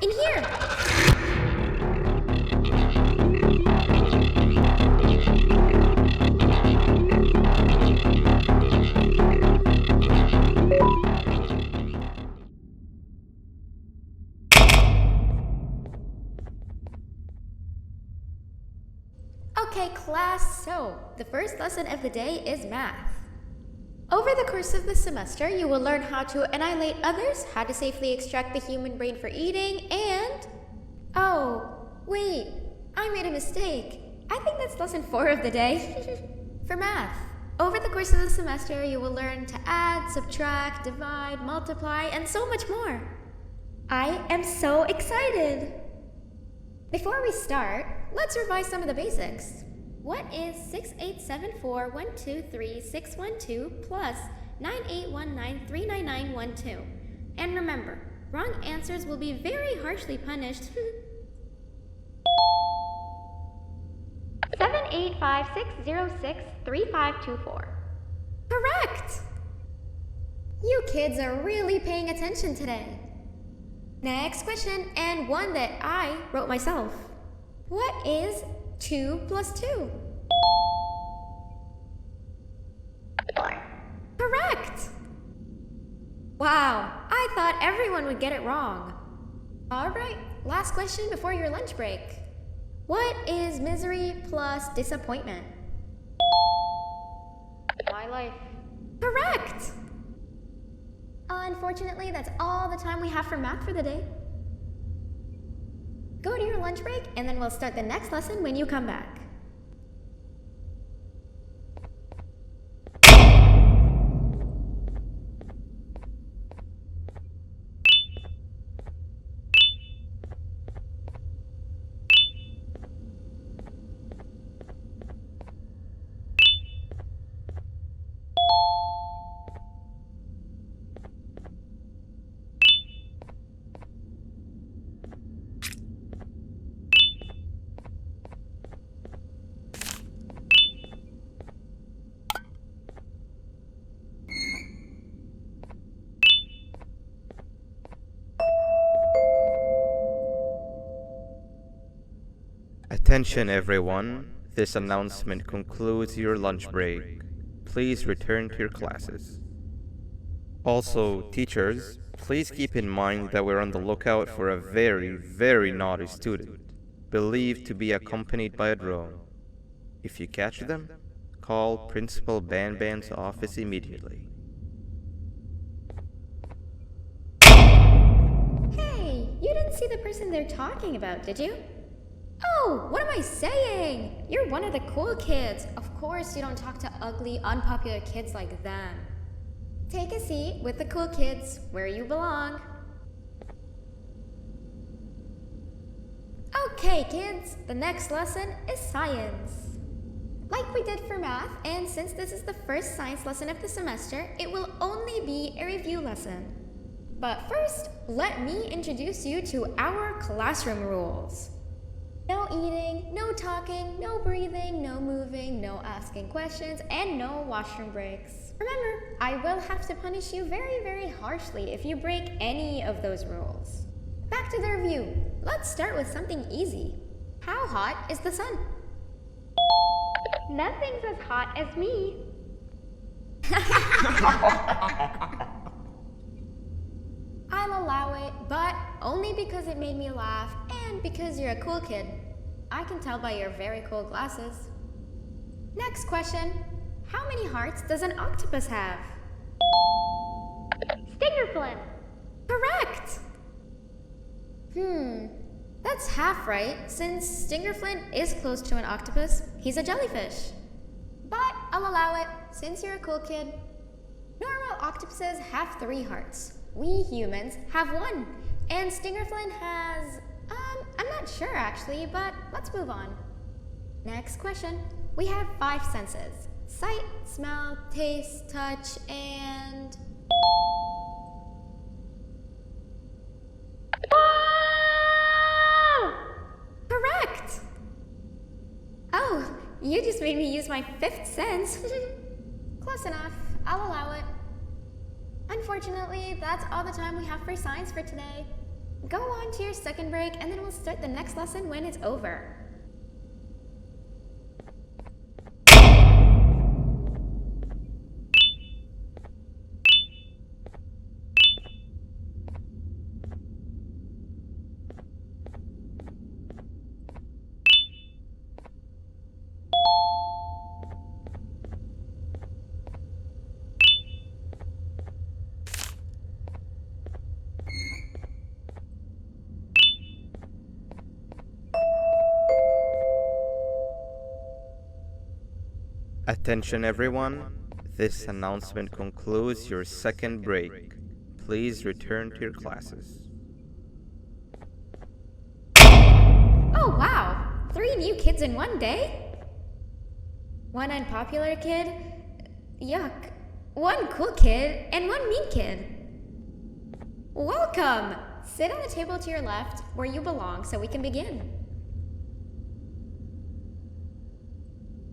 in here! Okay, class, so the first lesson of the day is math. Over the course of the semester, you will learn how to annihilate others, how to safely extract the human brain for eating, and... Oh, wait, I made a mistake. I think that's lesson 4 of the day. For math, over the course of the semester, you will learn to add, subtract, divide, multiply, and so much more. I am so excited! Before we start, let's revise some of the basics. What is 6874123612 plus 9819399912? And remember, wrong answers will be very harshly punished. 785-606-3524. Correct! You kids are really paying attention today. Next question, and one that I wrote myself. What is 2 plus 2? 4. Correct! Wow, I thought everyone would get it wrong. Alright, last question before your lunch break. What is misery plus disappointment? My life. Correct! Unfortunately, that's all the time we have for math for the day. Go to your lunch break, and then we'll start the next lesson when you come back. Attention everyone, this announcement concludes your lunch break. Please return to your classes. Also, teachers, please keep in mind that we're on the lookout for a very naughty student, believed to be accompanied by a drone. If you catch them, call Principal Banban's office immediately. Hey, you didn't see the person they're talking about, did you? Oh, what am I saying? You're one of the cool kids. Of course you don't talk to ugly, unpopular kids like them. Take a seat with the cool kids, where you belong. Okay, kids, the next lesson is science. Like we did for math, and since this is the first science lesson of the semester, it will only be a review lesson. But first, let me introduce you to our classroom rules. No eating, no talking, no breathing, no moving, no asking questions, and no washroom breaks. Remember, I will have to punish you very harshly if you break any of those rules. Back to the review. Let's start with something easy. How hot is the sun? Nothing's as hot as me. I'll allow it, but only because it made me laugh and because you're a cool kid. I can tell by your very cool glasses. Next question. How many hearts does an octopus have? Stingerflint. Correct! That's half right, since Stingerflint is close to an octopus. He's a jellyfish. But I'll allow it, since you're a cool kid. Normal octopuses have 3 hearts. We humans have 1. And Stingerflint has... I'm not sure actually, but let's move on. Next question. We have 5 senses. Sight, smell, taste, touch, and... Whoa! Correct! Oh, you just made me use my 5th sense. Close enough. I'll allow it. Unfortunately, that's all the time we have for science for today. Go on to your second break and then we'll start the next lesson when it's over. Attention everyone, this announcement concludes your second break. Please return to your classes. Oh wow! 3 new kids in one day? 1 unpopular kid? Yuck. 1 cool kid and 1 mean kid. Welcome! Sit on the table to your left where you belong so we can begin.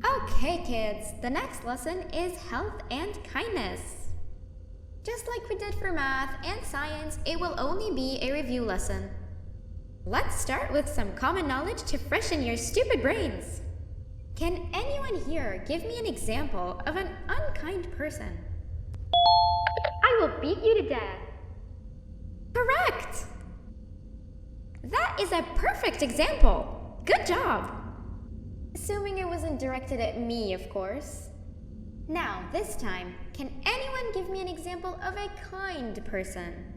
Okay kids, the next lesson is health and kindness. Just like we did for math and science, it will only be a review lesson. Let's start with some common knowledge to freshen your stupid brains. Can anyone here give me an example of an unkind person? I will beat you to death. Correct! That is a perfect example. Good job. Assuming it wasn't directed at me, of course. Now, this time, can anyone give me an example of a kind person?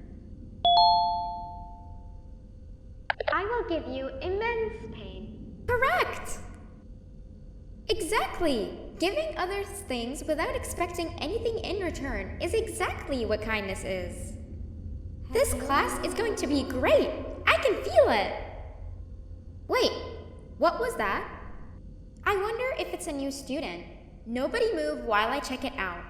I will give you immense pain. Correct! Exactly! Giving others things without expecting anything in return is exactly what kindness is. This class is going to be great! I can feel it! Wait, what was that? I wonder if it's a new student. Nobody move while I check it out.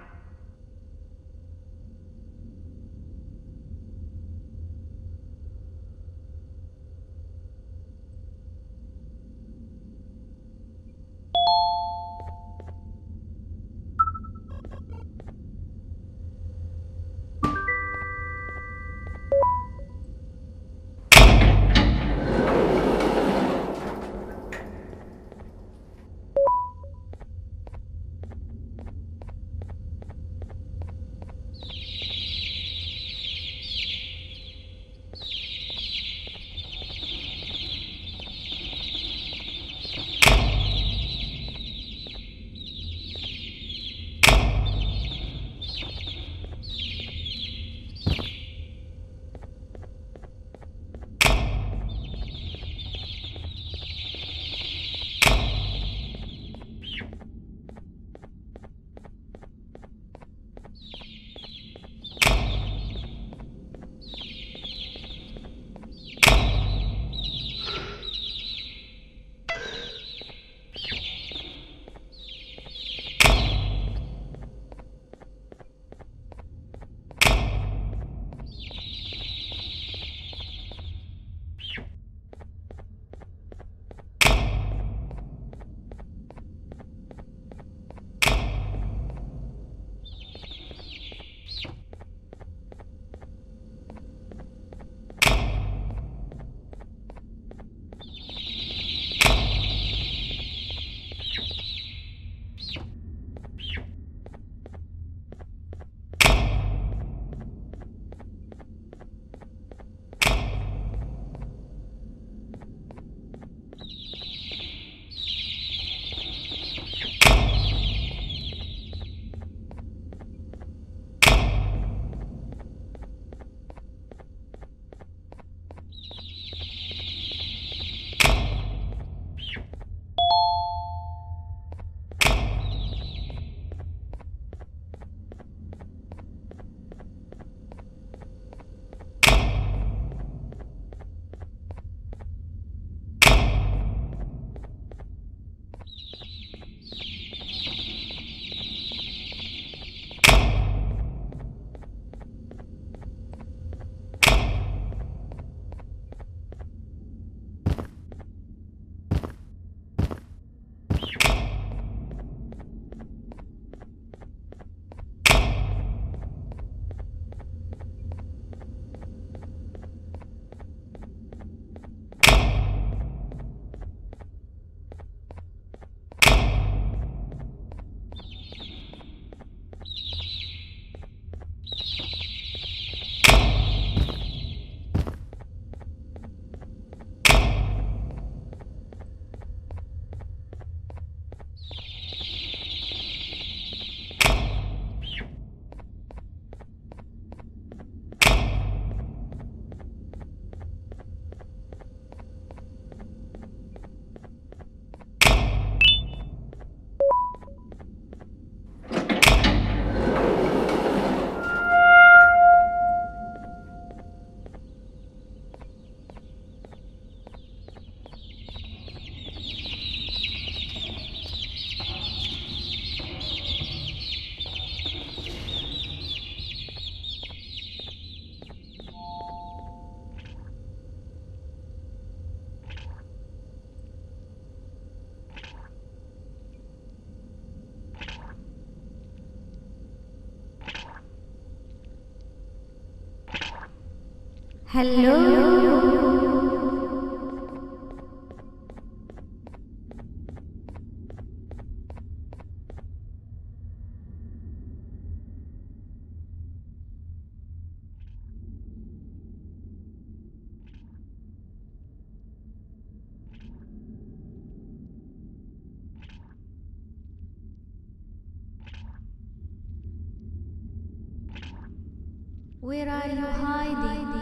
Where are you hiding?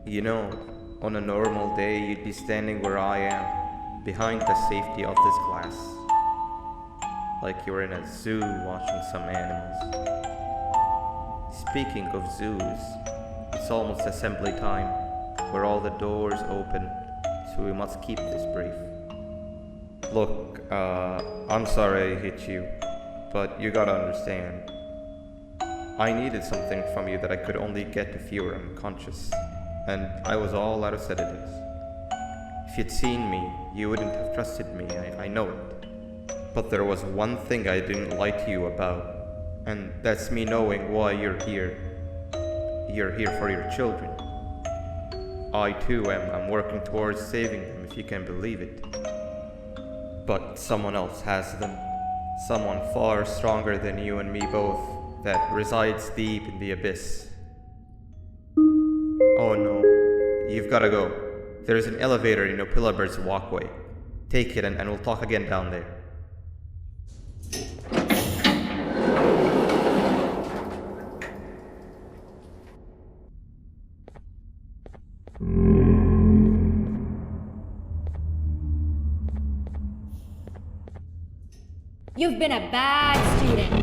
You know, on a normal day, you'd be standing where I am, behind the safety of this glass. Like you're in a zoo watching some animals. Speaking of zoos, it's almost assembly time, where all the doors open, so we must keep this brief. Look, I'm sorry I hit you, but you gotta understand. I needed something from you that I could only get if you were unconscious, and I was all out of sedatives. If you'd seen me, you wouldn't have trusted me, I know it. But there was one thing I didn't lie to you about, and that's me knowing why you're here. You're here for your children. I too am working towards saving them, if you can believe it. But someone else has them. Someone far stronger than you and me both, that resides deep in the abyss. Oh no, you've gotta go. There's an elevator in Opillabird's walkway. Take it and we'll talk again down there. You've been a bad student.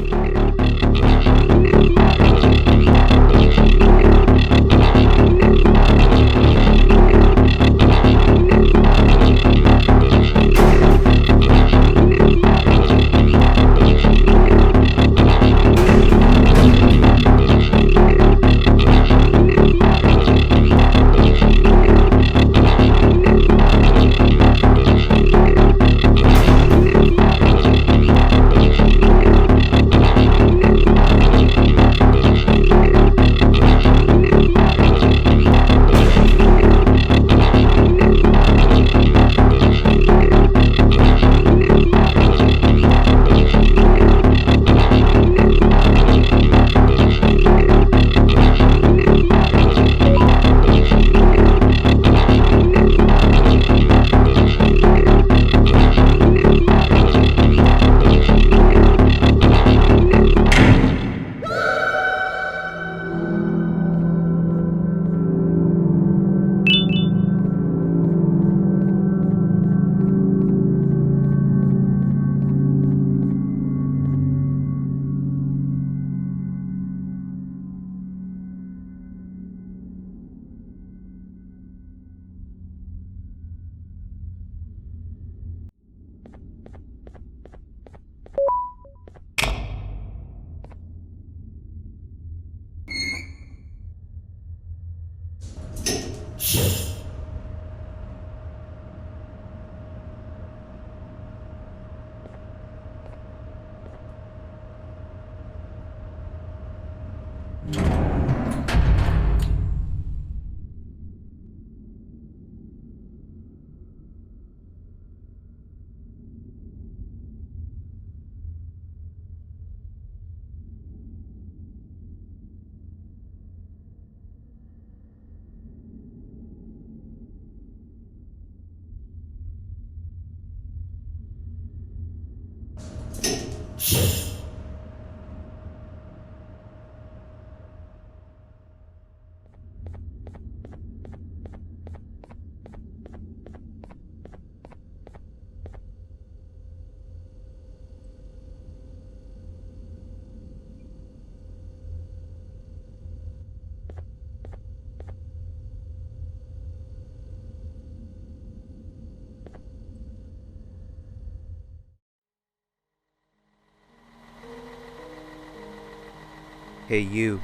Hey you,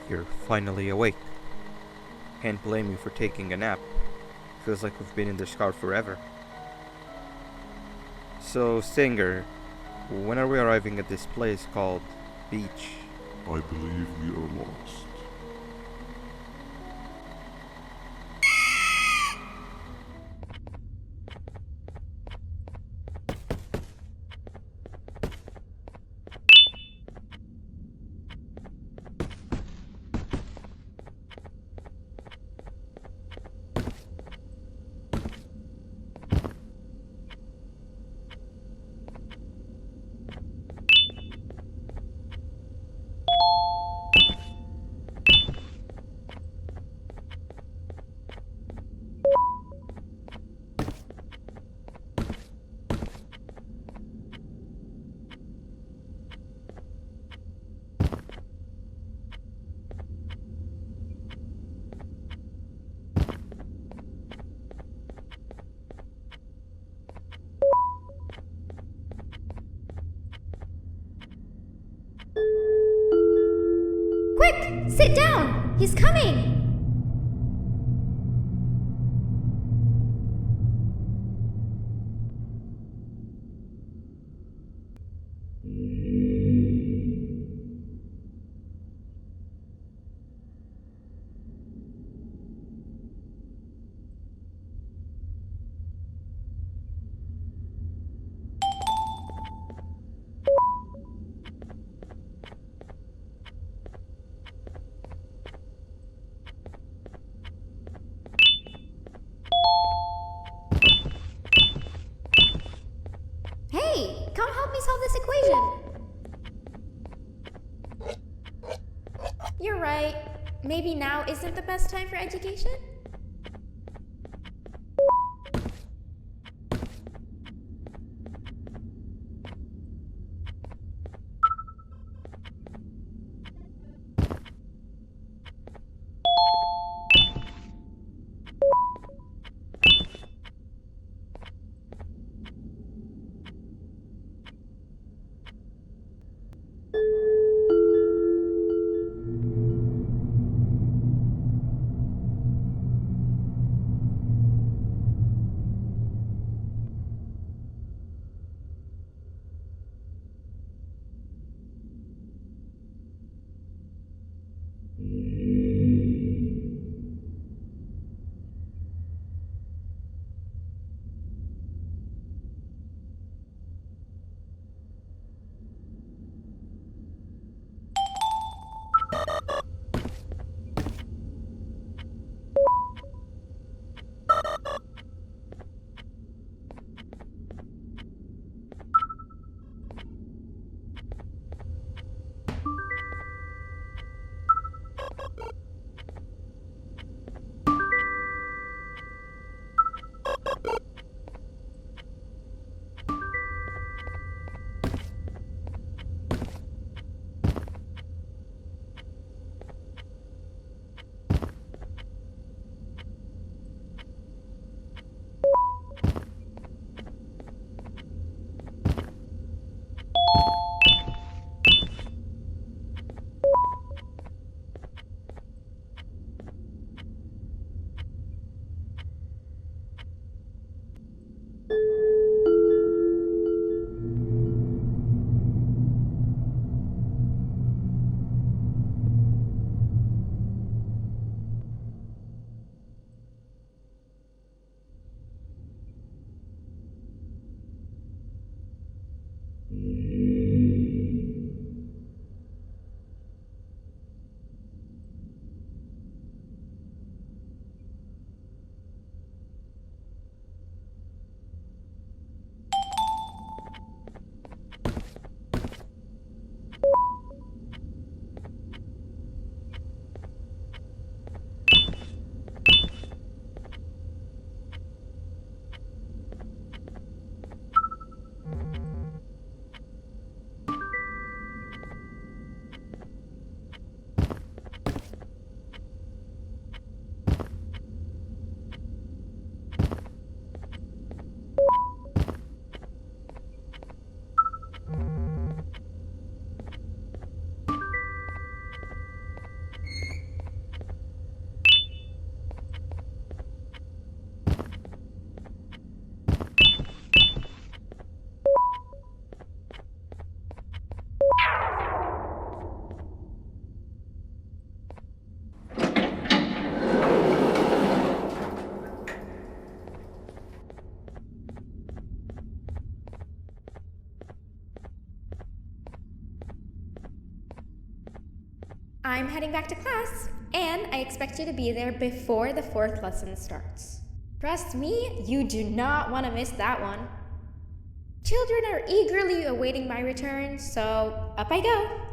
you're finally awake. Can't blame you for taking a nap. Feels like we've been in this car forever. So, Stinger, when are we arriving at this place called Beach? I believe we are lost. Quick! Sit down! He's coming! Hey, come help me solve this equation. You're right. Maybe now isn't the best time for education? I'm heading back to class, and I expect you to be there before the 4th lesson starts. Trust me, you do not want to miss that one. Children are eagerly awaiting my return, so up I go.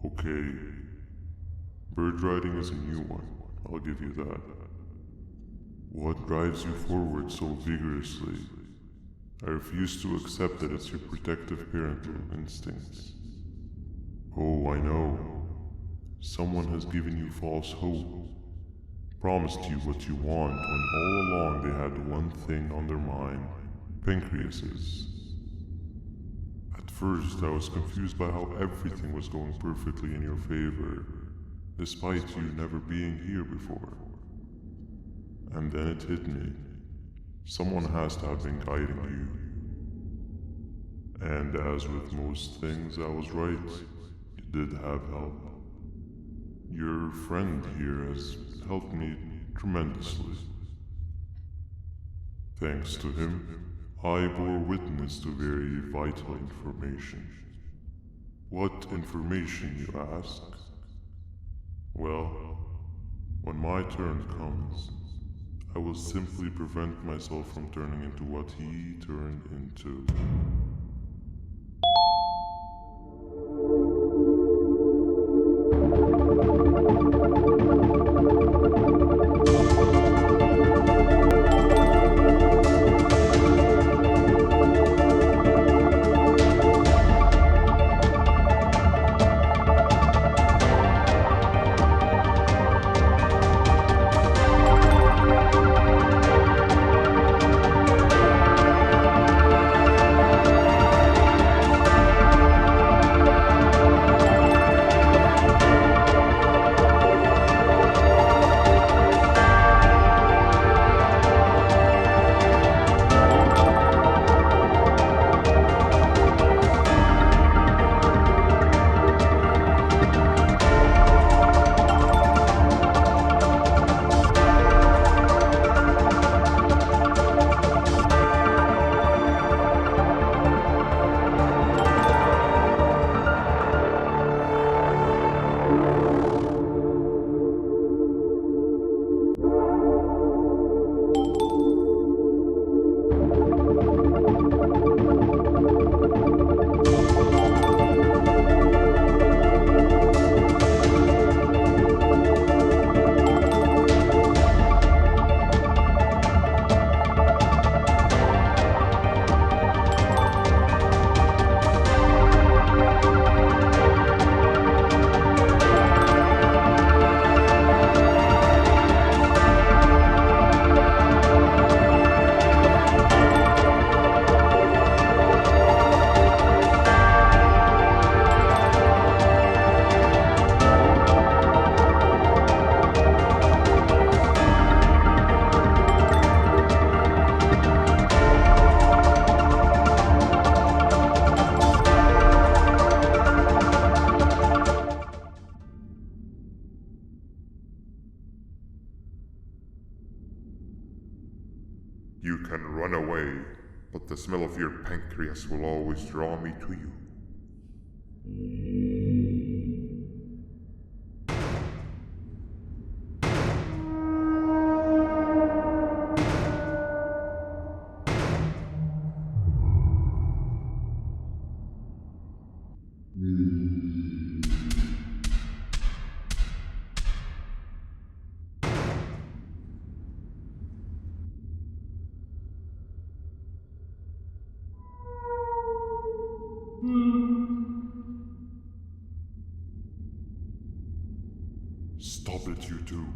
Okay. Bird riding is a new one, I'll give you that. What drives you forward so vigorously? I refuse to accept that it's your protective parental instincts. Oh, I know. Someone has given you false hope. Promised you what you want when all along they had one thing on their mind. Pancreases. At first, I was confused by how everything was going perfectly in your favor, despite you never being here before. And then it hit me. Someone has to have been guiding you. And as with most things, I was right. You did have help. Your friend here has helped me tremendously. Thanks to him, I bore witness to very vital information. What information, you ask? Well, when my turn comes, I will simply prevent myself from turning into what he turned into. You can run away, but the smell of your pancreas will always draw me to you. Stop it, you two.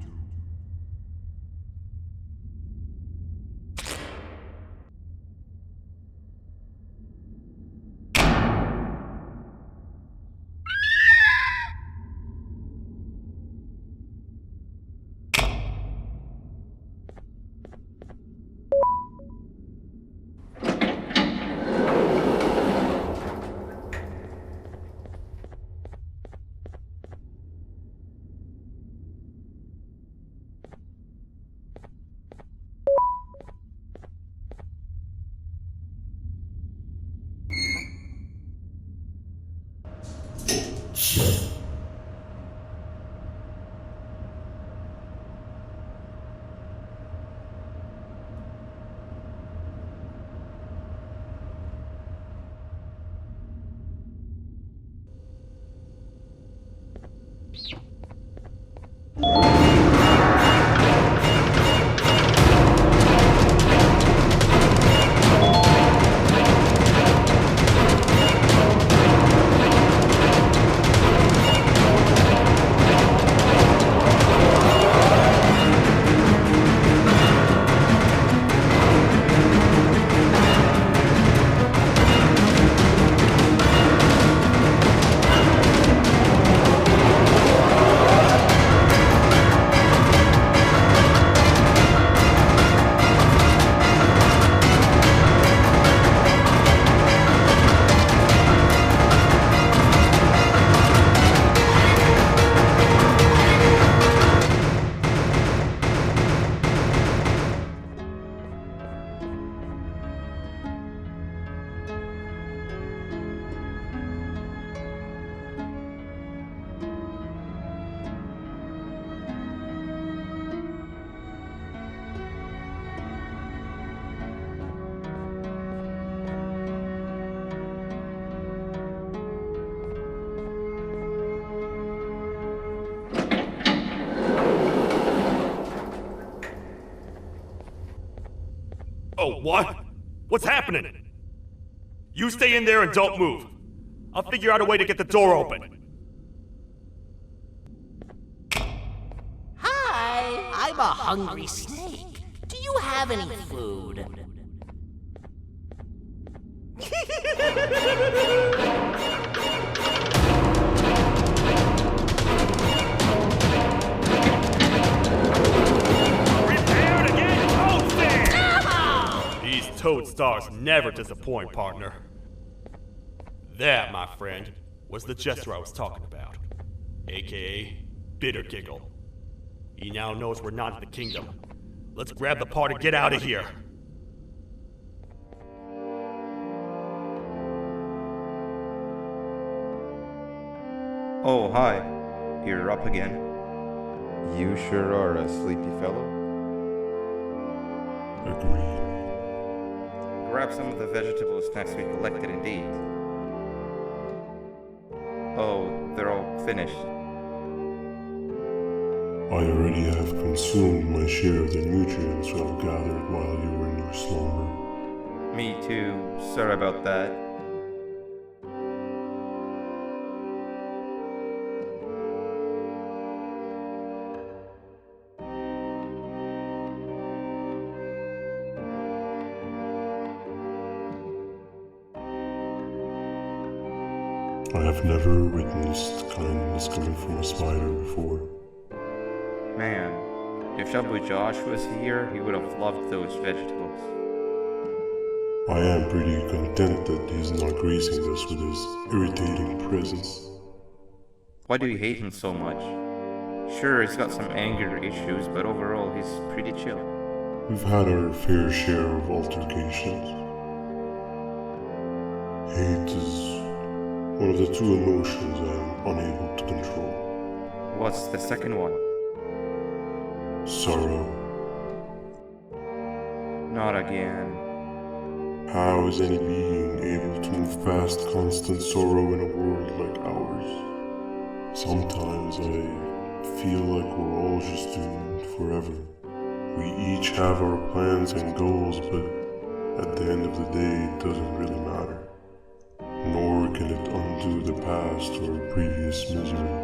Oh, what? What's happening? You stay in there and don't move. I'll figure out a way to get the door open. Hi, I'm a hungry snake. Do you have any food? Prepare to get toasted! These toad stars never disappoint, partner. That, my friend, was the Jester I was talking about, aka Bitter Giggle. He now knows we're not in the kingdom. Let's grab the part and get out of here. Oh, hi. You're up again. You sure are a sleepy fellow. Agreed. Grab some of the vegetable snacks we collected indeed. Oh, they're all finished. I already have consumed my share of the nutrients I've gathered while you were in your slumber. Me too. Sorry about that. I have never witnessed kindness coming from a spider before. Man, if Shabu Josh was here, he would have loved those vegetables. I am pretty content that he's not gracing us with his irritating presence. Why do you hate him so much? Sure, he's got some anger issues, but overall, he's pretty chill. We've had our fair share of altercations. Hate is one of the two emotions I am unable to control. What's the second one? Sorrow. Not again. How is any being able to move past constant sorrow in a world like ours? Sometimes I feel like we're all just doomed forever. We each have our plans and goals, but at the end of the day, it doesn't really matter. Nor can it undo the past or previous misery.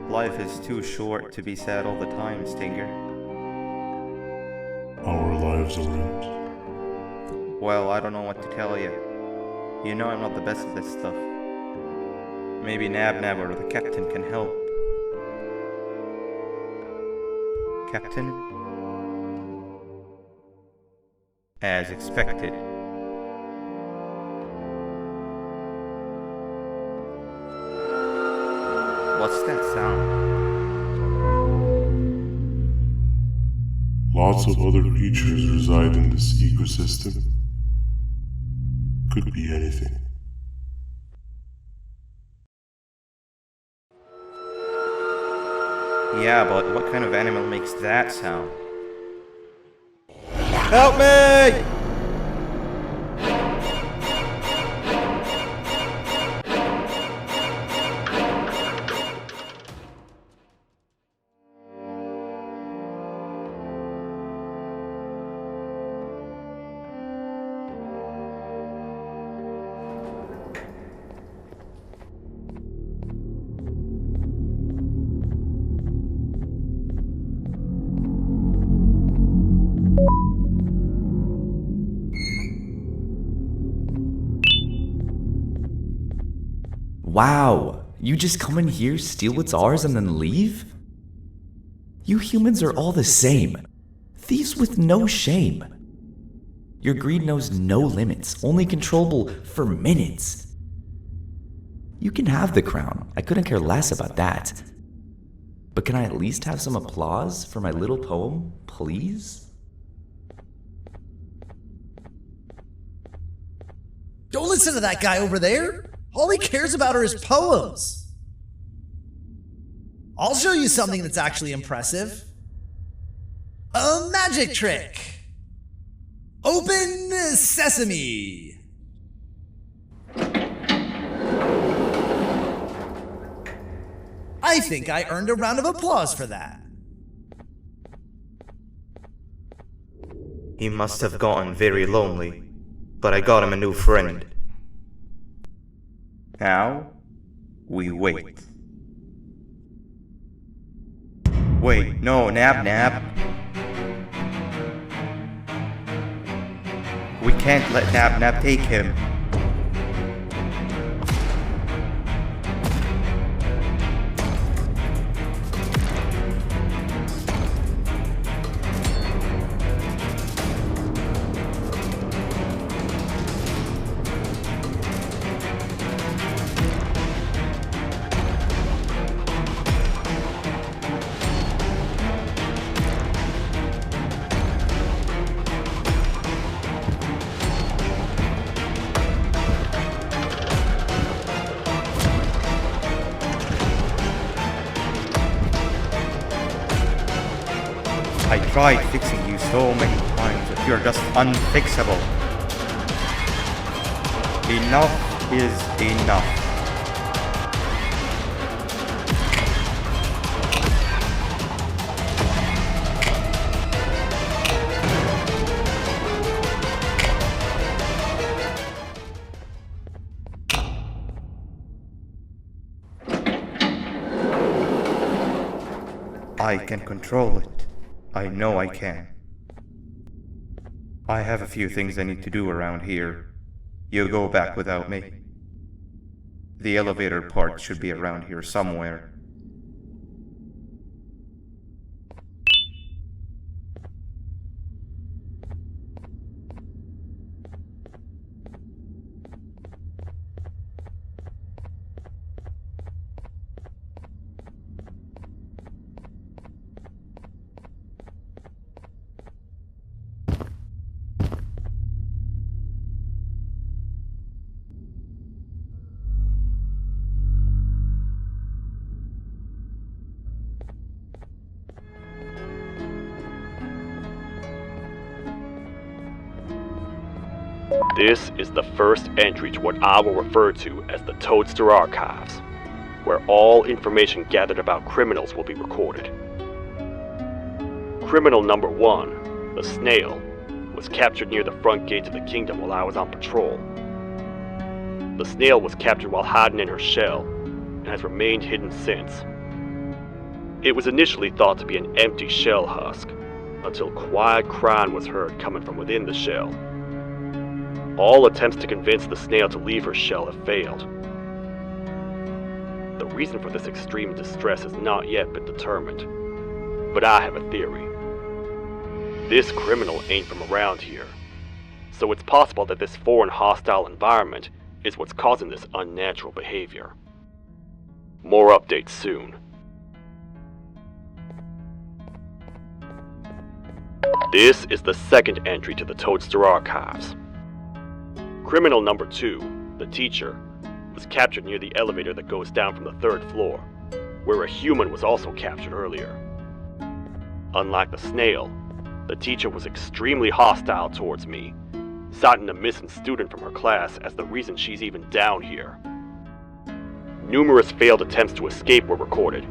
Life is too short to be sad all the time, Stinger. Our lives aren't. Well, I don't know what to tell you. You know I'm not the best at this stuff. Maybe Nab or the captain can help. Captain? As expected. What's that sound? Lots of other creatures reside in this ecosystem. Could be anything. Yeah, but what kind of animal makes that sound? Help me! Wow, you just come in here, steal what's ours, and then leave? You humans are all the same. Thieves with no shame. Your greed knows no limits, only controllable for minutes. You can have the crown, I couldn't care less about that. But can I at least have some applause for my little poem, please? Don't listen to that guy over there. All he cares about are his poems. I'll show you something that's actually impressive. A magic trick. Open sesame. I think I earned a round of applause for that. He must have gotten very lonely, but I got him a new friend. Now, we wait. Wait, no, Nab. We can't let Nab take him. I tried fixing you so many times, but you're just unfixable. Enough is enough. I can control it. I know I can. I have a few things I need to do around here. You go back without me. The elevator part should be around here somewhere. This is the first entry to what I will refer to as the Toadster Archives, where all information gathered about criminals will be recorded. Criminal number 1, the snail, was captured near the front gate to the kingdom while I was on patrol. The snail was captured while hiding in her shell, and has remained hidden since. It was initially thought to be an empty shell husk, until quiet crying was heard coming from within the shell. All attempts to convince the snail to leave her shell have failed. The reason for this extreme distress has not yet been determined, but I have a theory. This criminal ain't from around here, so it's possible that this foreign hostile environment is what's causing this unnatural behavior. More updates soon. This is the second entry to the Toadster Archives. Criminal number 2, the teacher, was captured near the elevator that goes down from the 3rd floor, where a human was also captured earlier. Unlike the snail, the teacher was extremely hostile towards me, citing a missing student from her class as the reason she's even down here. Numerous failed attempts to escape were recorded,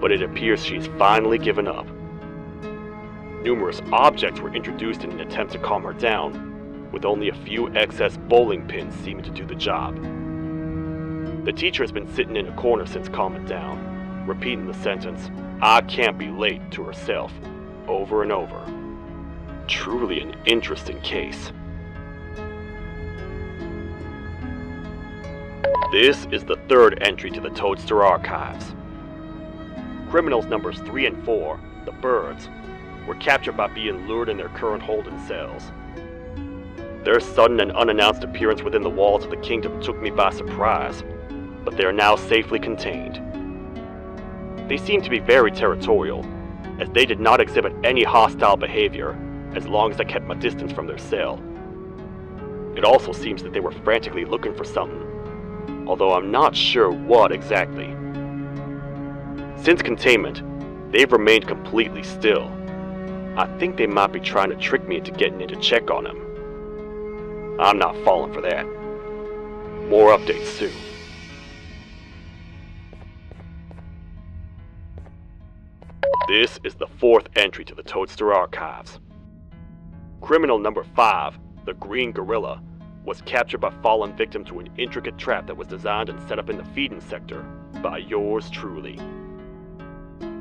but it appears she's finally given up. Numerous objects were introduced in an attempt to calm her down, with only a few excess bowling pins seeming to do the job. The teacher has been sitting in a corner since calming down, repeating the sentence, "I can't be late," to herself, over and over. Truly an interesting case. This is the third entry to the Toadster Archives. Criminals numbers 3 and 4, the birds, were captured by being lured in their current holding cells. Their sudden and unannounced appearance within the walls of the kingdom took me by surprise, but they are now safely contained. They seem to be very territorial, as they did not exhibit any hostile behavior as long as I kept my distance from their cell. It also seems that they were frantically looking for something, although I'm not sure what exactly. Since containment, they've remained completely still. I think they might be trying to trick me into getting in to check on them. I'm not falling for that. More updates soon. This is the fourth entry to the Toadster Archives. Criminal number 5, the Green Gorilla, was captured by fallen victim to an intricate trap that was designed and set up in the feeding sector by yours truly.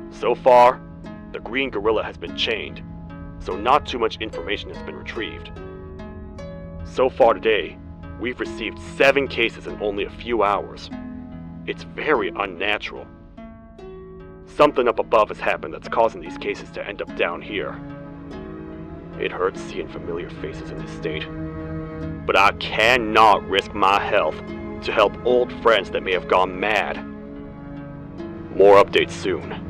So far, the Green Gorilla has been chained, so not too much information has been retrieved. So far today, we've received 7 cases in only a few hours. It's very unnatural. Something up above has happened that's causing these cases to end up down here. It hurts seeing familiar faces in this state, but I cannot risk my health to help old friends that may have gone mad. More updates soon.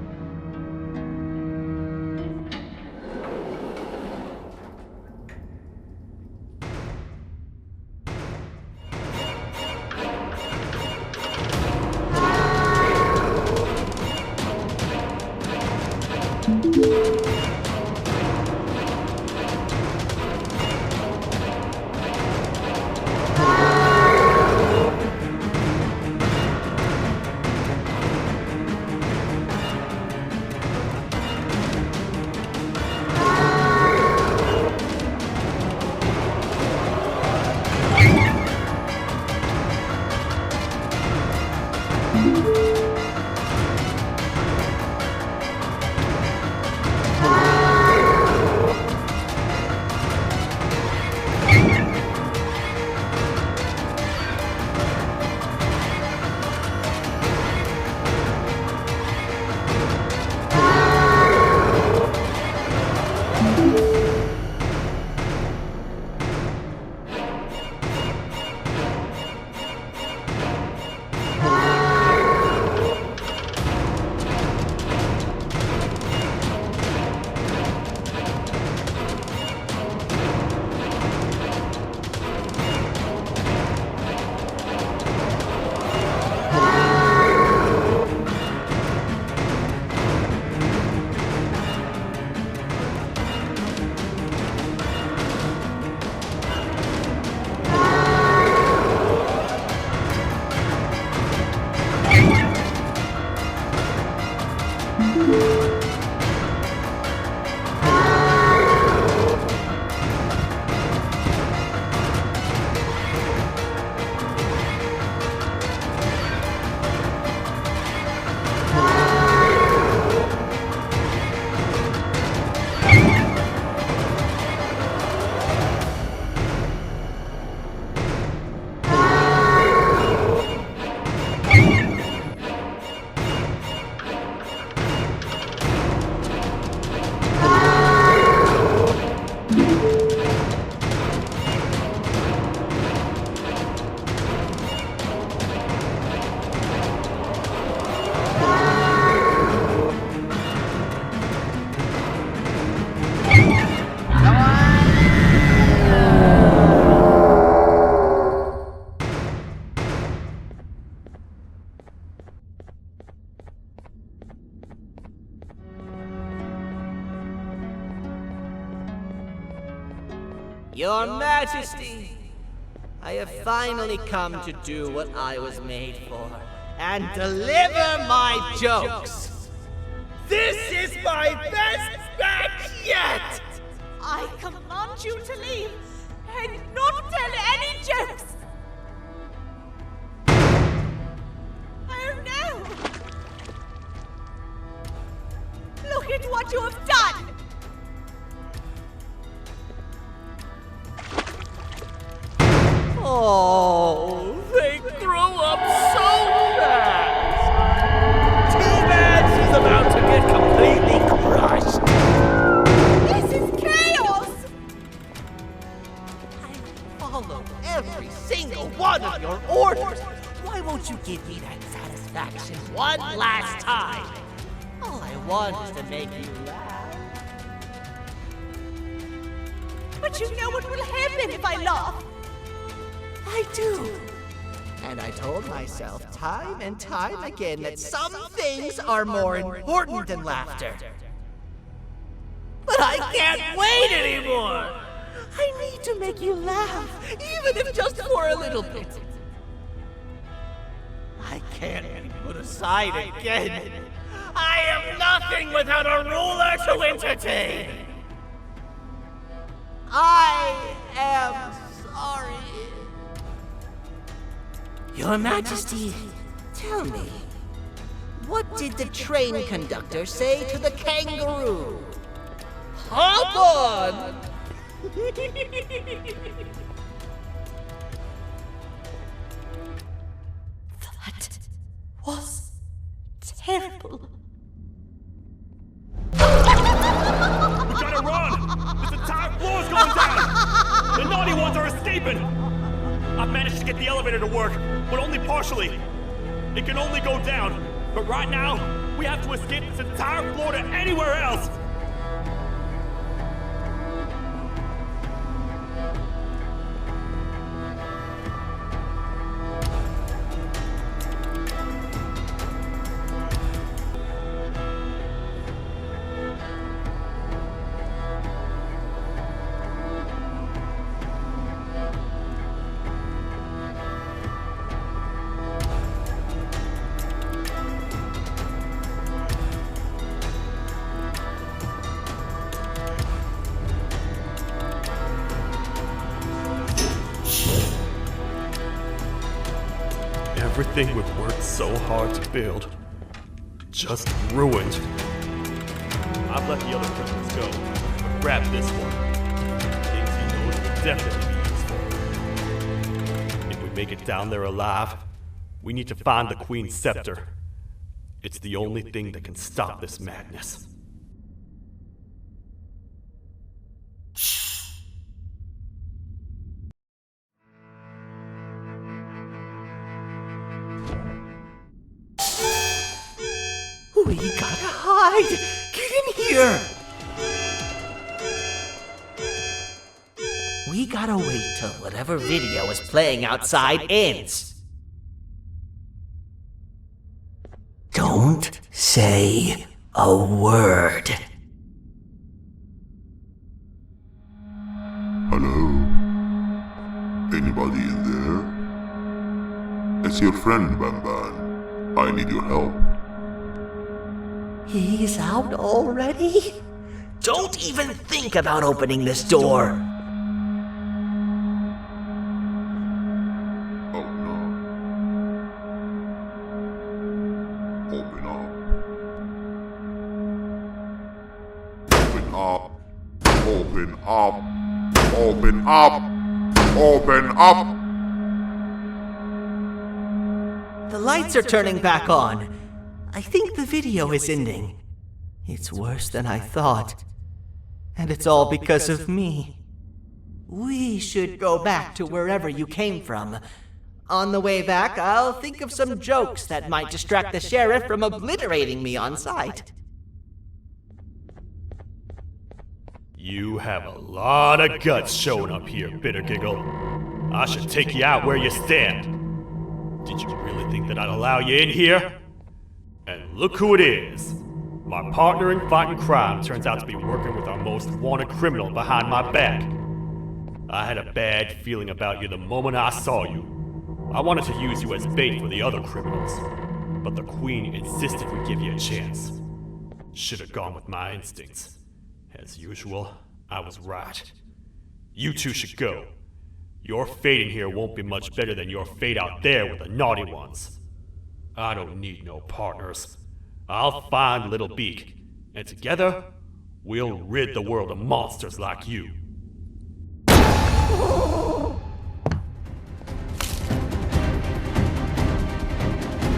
Your Majesty, I have finally come to do what I was made for, and deliver my jokes. This is my best batch yet! I command you to leave and not tell any jokes! Oh no! Look at what you have done! Oh, they grow up so fast! Too bad she's about to get completely crushed! This is chaos! I follow every single one of your orders! Why won't you give me that satisfaction one last time? All I want is to make you laugh. But you know what will happen if I laugh! I do. And I told myself time and time again that some things are more important than laughter. But I can't wait anymore! I need to make you laugh, even if just for a little bit. I can't be put aside again. I am nothing without a ruler to entertain. I am sorry. Your Majesty, tell me, what did the train conductor say to the kangaroo? Hop on! That was terrible. We gotta run! This entire floor is going down! The naughty ones are escaping! I've managed to get the elevator to work, but only partially. It can only go down, but right now, we have to escape this entire floor to anywhere else! Everything we've worked so hard to build, just ruined. I've let the other prisoners go, but grab this one. Things he knows will definitely be useful. If we make it down there alive, we need to find the Queen's scepter. It's the only thing that can stop this madness. We gotta hide! Get in here! We gotta wait till whatever video is playing outside ends. Don't say a word. Hello? Anybody in there? It's your friend, Banban. I need your help. He's out already? Don't even think about opening this door. Oh no. Open up. Open up. Open up. Open up. Open up. The lights are turning back on. I think the video is ending. It's worse than I thought. And it's all because of me. We should go back to wherever you came from. On the way back, I'll think of some jokes that might distract the sheriff from obliterating me on sight. You have a lot of guts showing up here, Bitter Giggle. I should take you out where you stand. Did you really think that I'd allow you in here? And look who it is. My partner in fighting crime turns out to be working with our most wanted criminal behind my back. I had a bad feeling about you the moment I saw you. I wanted to use you as bait for the other criminals, but the Queen insisted we give you a chance. Should have gone with my instincts. As usual, I was right. You two should go. Your fate in here won't be much better than your fate out there with the naughty ones. I don't need no partners. I'll find Little Beak, and together, we'll rid the world of monsters like you.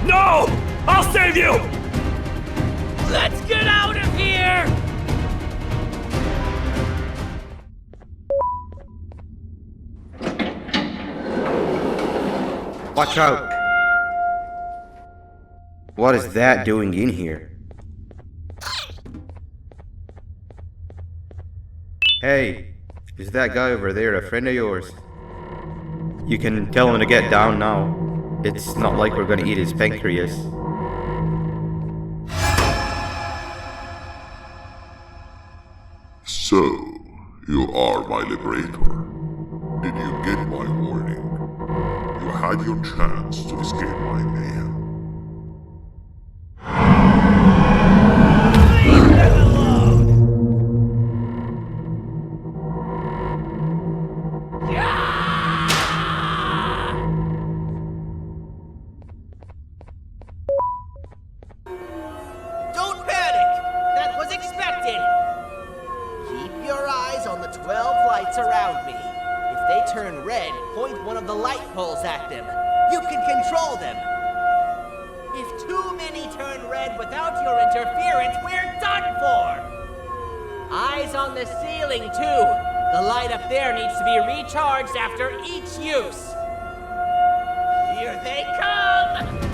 No! I'll save you! Let's get out of here! Watch out! What is that doing in here? Hey, is that guy over there a friend of yours? You can tell him to get down now. It's not like we're gonna eat his pancreas. So, you are my liberator. Did you get my warning? You had your chance to escape my mayhem. skinny. Keep your eyes on the 12 lights around me. If they turn red, point one of the light poles at them. You can control them. If too many turn red without your interference, we're done for! Eyes on the ceiling, too. The light up there needs to be recharged after each use. Here they come!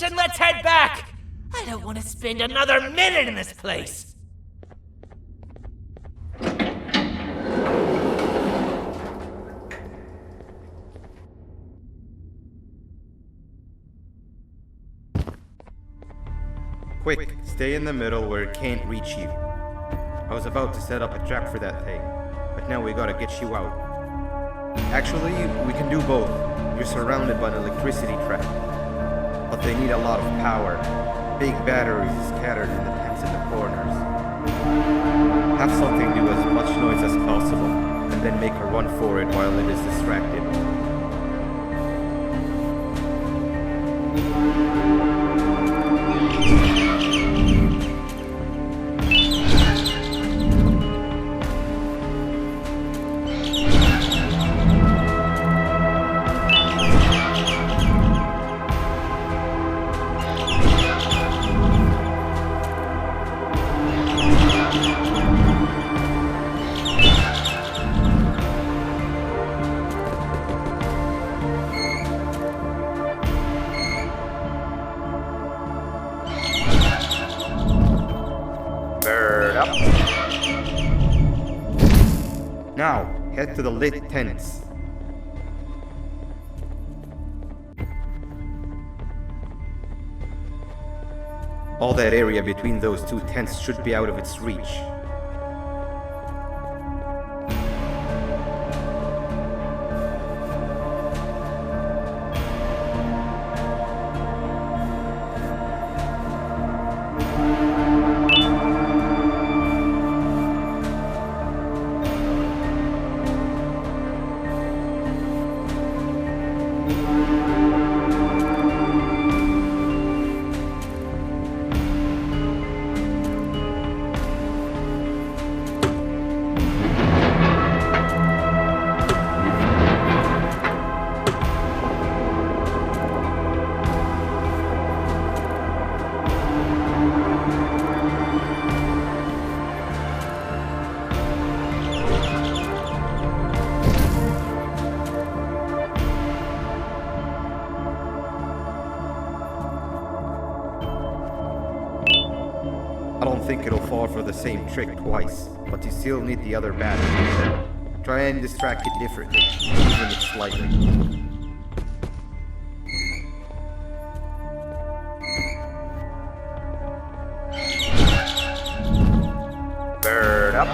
And let's head back! I don't want to spend another minute in this place! Quick, stay in the middle where it can't reach you. I was about to set up a trap for that thing, but now we gotta get you out. Actually, we can do both. You're surrounded by an electricity trap. But they need a lot of power. Big batteries scattered in the tents in the corners. Have something do as much noise as possible, and then make a run for it while it is distracted. Now, head to the lit tents. All that area between those two tents should be out of its reach. think it'll fall for the same trick twice, but you still need the other battery. Try and distract it differently, even if slightly. Bird up.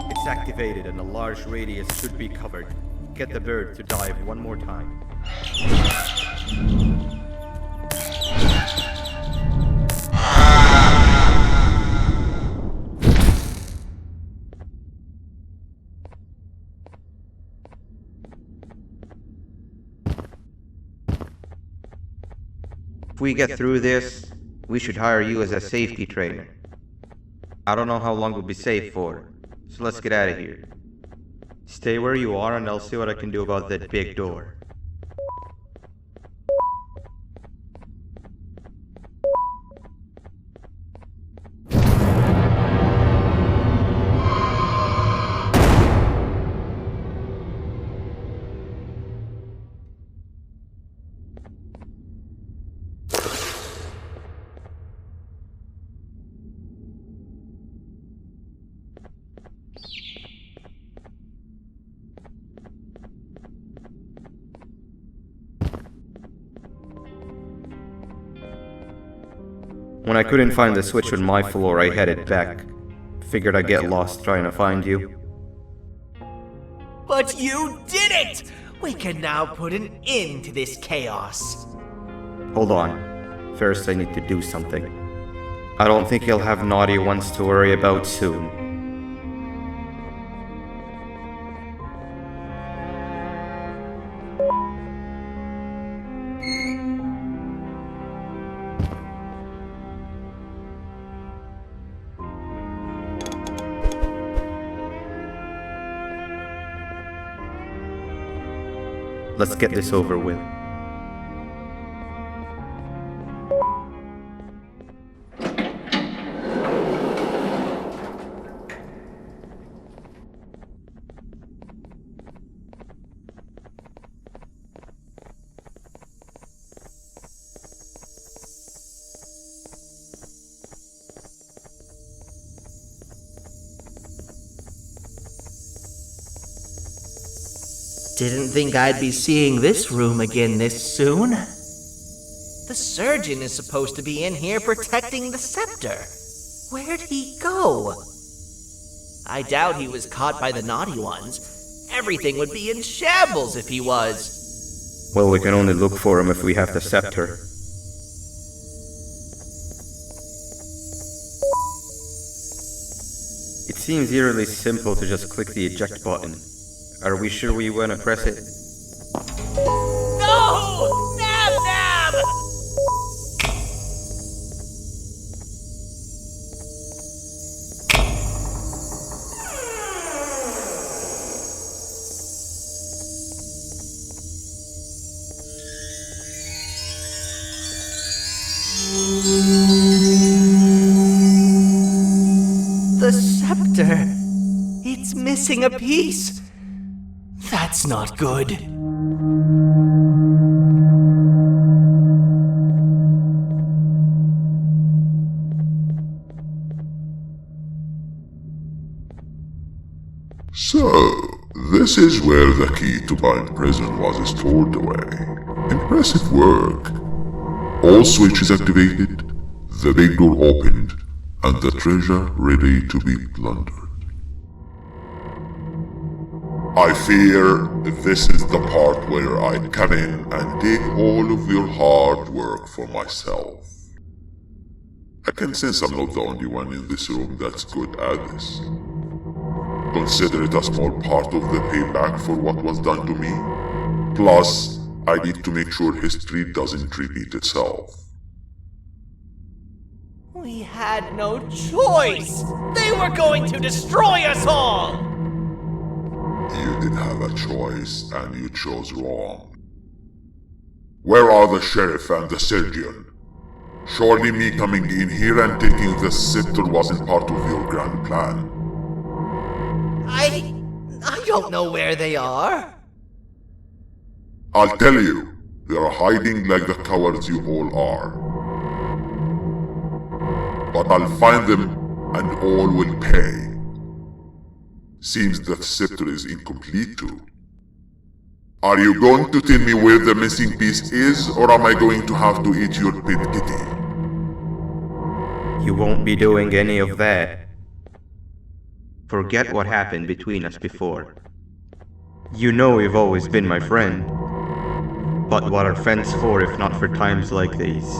It's activated and a large radius should be covered. Get the bird to dive one more time. If we get through this, we should hire you as a safety trainer. I don't know how long we'll be safe for, so let's get out of here. Stay where you are and I'll see what I can do about that big door. When I couldn't find the switch on my floor, I headed back. Figured I'd get lost trying to find you. But you did it! We can now put an end to this chaos. Hold on. First, I need to do something. I don't think you'll have naughty ones to worry about soon. Let's get this over with. Didn't think I'd be seeing this room again this soon. The surgeon is supposed to be in here protecting the scepter. Where'd he go? I doubt he was caught by the naughty ones. Everything would be in shambles if he was. Well, we can only look for him if we have the scepter. It seems eerily simple to just click the eject button. Are we sure we want to press it? No! Nab Nab! The scepter! It's missing a piece! That's not good. So, this is where the key to Bind Prison was stored away. Impressive work. All switches activated, the big door opened, and the treasure ready to be plundered. I fear this is the part where I come in and take all of your hard work for myself. I can sense I'm not the only one in this room that's good at this. Consider it a small part of the payback for what was done to me. Plus, I need to make sure history doesn't repeat itself. We had no choice! They were going to destroy us all! You did have a choice, and you chose wrong. Where are the sheriff and the surgeon? Surely me coming in here and taking the scepter wasn't part of your grand plan. I don't know where they are. I'll tell you, they're hiding like the cowards you all are. But I'll find them, and all will pay. Seems that scepter is incomplete too. Are you going to tell me where the missing piece is, or am I going to have to eat your pet kitty? You won't be doing any of that. Forget what happened between us before. You know you've always been my friend. But what are friends for if not for times like these?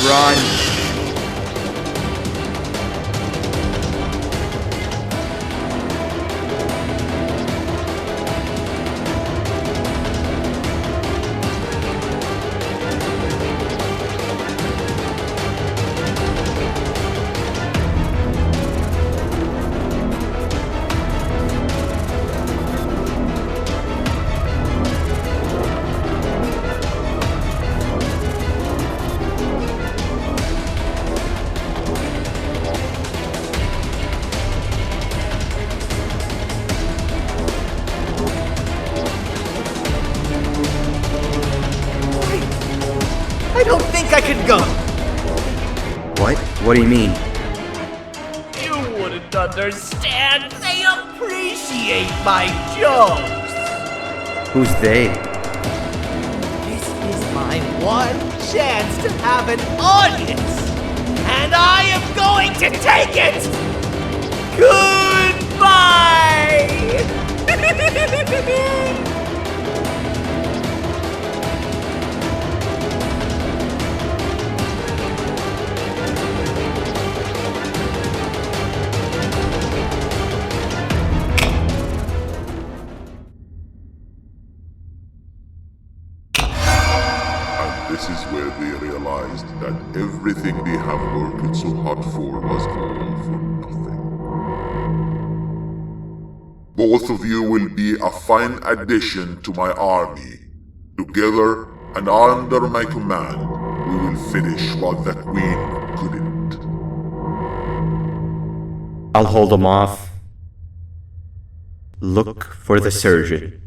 Run! I don't think I can go. What? What do you mean? You wouldn't understand. They appreciate my jokes. Who's they? This is my one chance to have an audience. And I am going to take it. Goodbye. This is where they realized that everything they have worked so hard for was all for nothing. Both of you will be a fine addition to my army. Together and under my command, we will finish what the Queen couldn't. I'll hold them off. Look for the surgeon.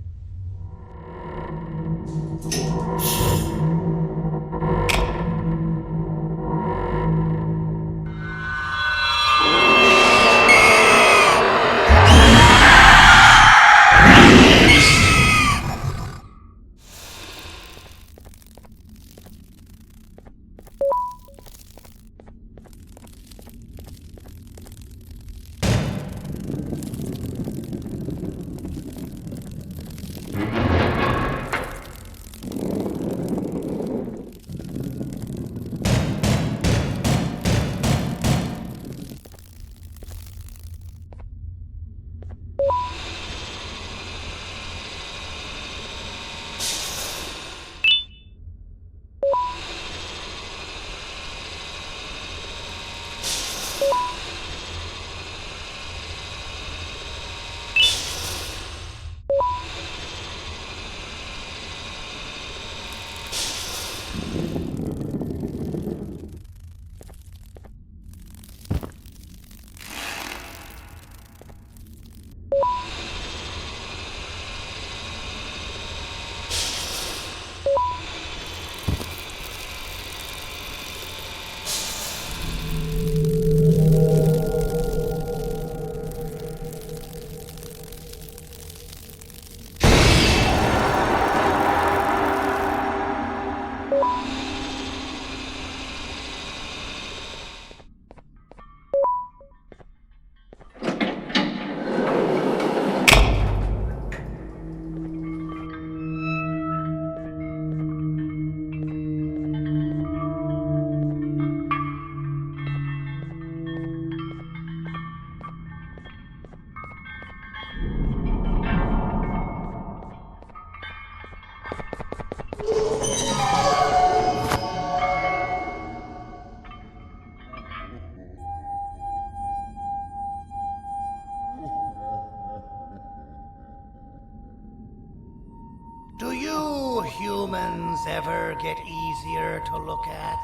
humans ever get easier to look at?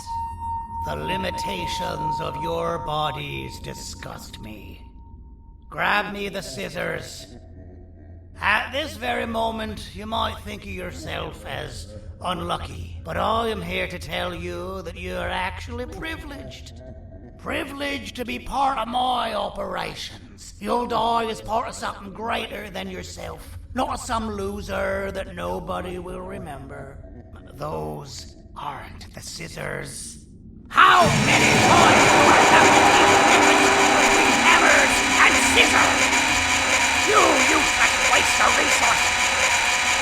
The limitations of your bodies disgust me. Grab me the scissors. At this very moment, you might think of yourself as unlucky, but I am here to tell you that you are actually privileged. Privileged to be part of my operations. You'll die as part of something greater than yourself, not as some loser that nobody will remember. Those aren't the scissors. How many times do I have to keep between hammers and scissors? You useless waste of resources!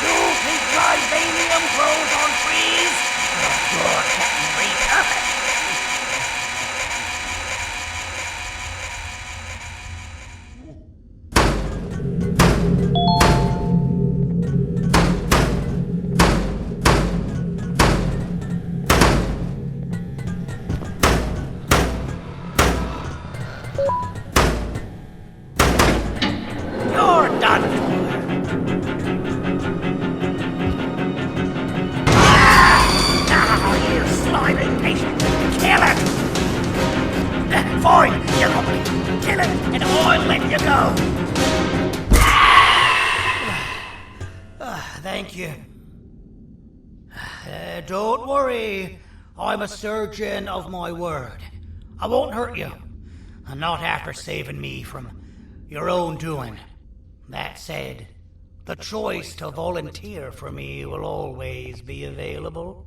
You think vibranium grows on trees? You're getting repurposed! You're done for. Now, you slimy patient, kill it! Fine, you got me. Kill it, and I'll let you go. Thank you. Don't worry. I'm a surgeon of my word. I won't hurt you. And not after saving me from your own doing. That said, the choice to volunteer for me will always be available.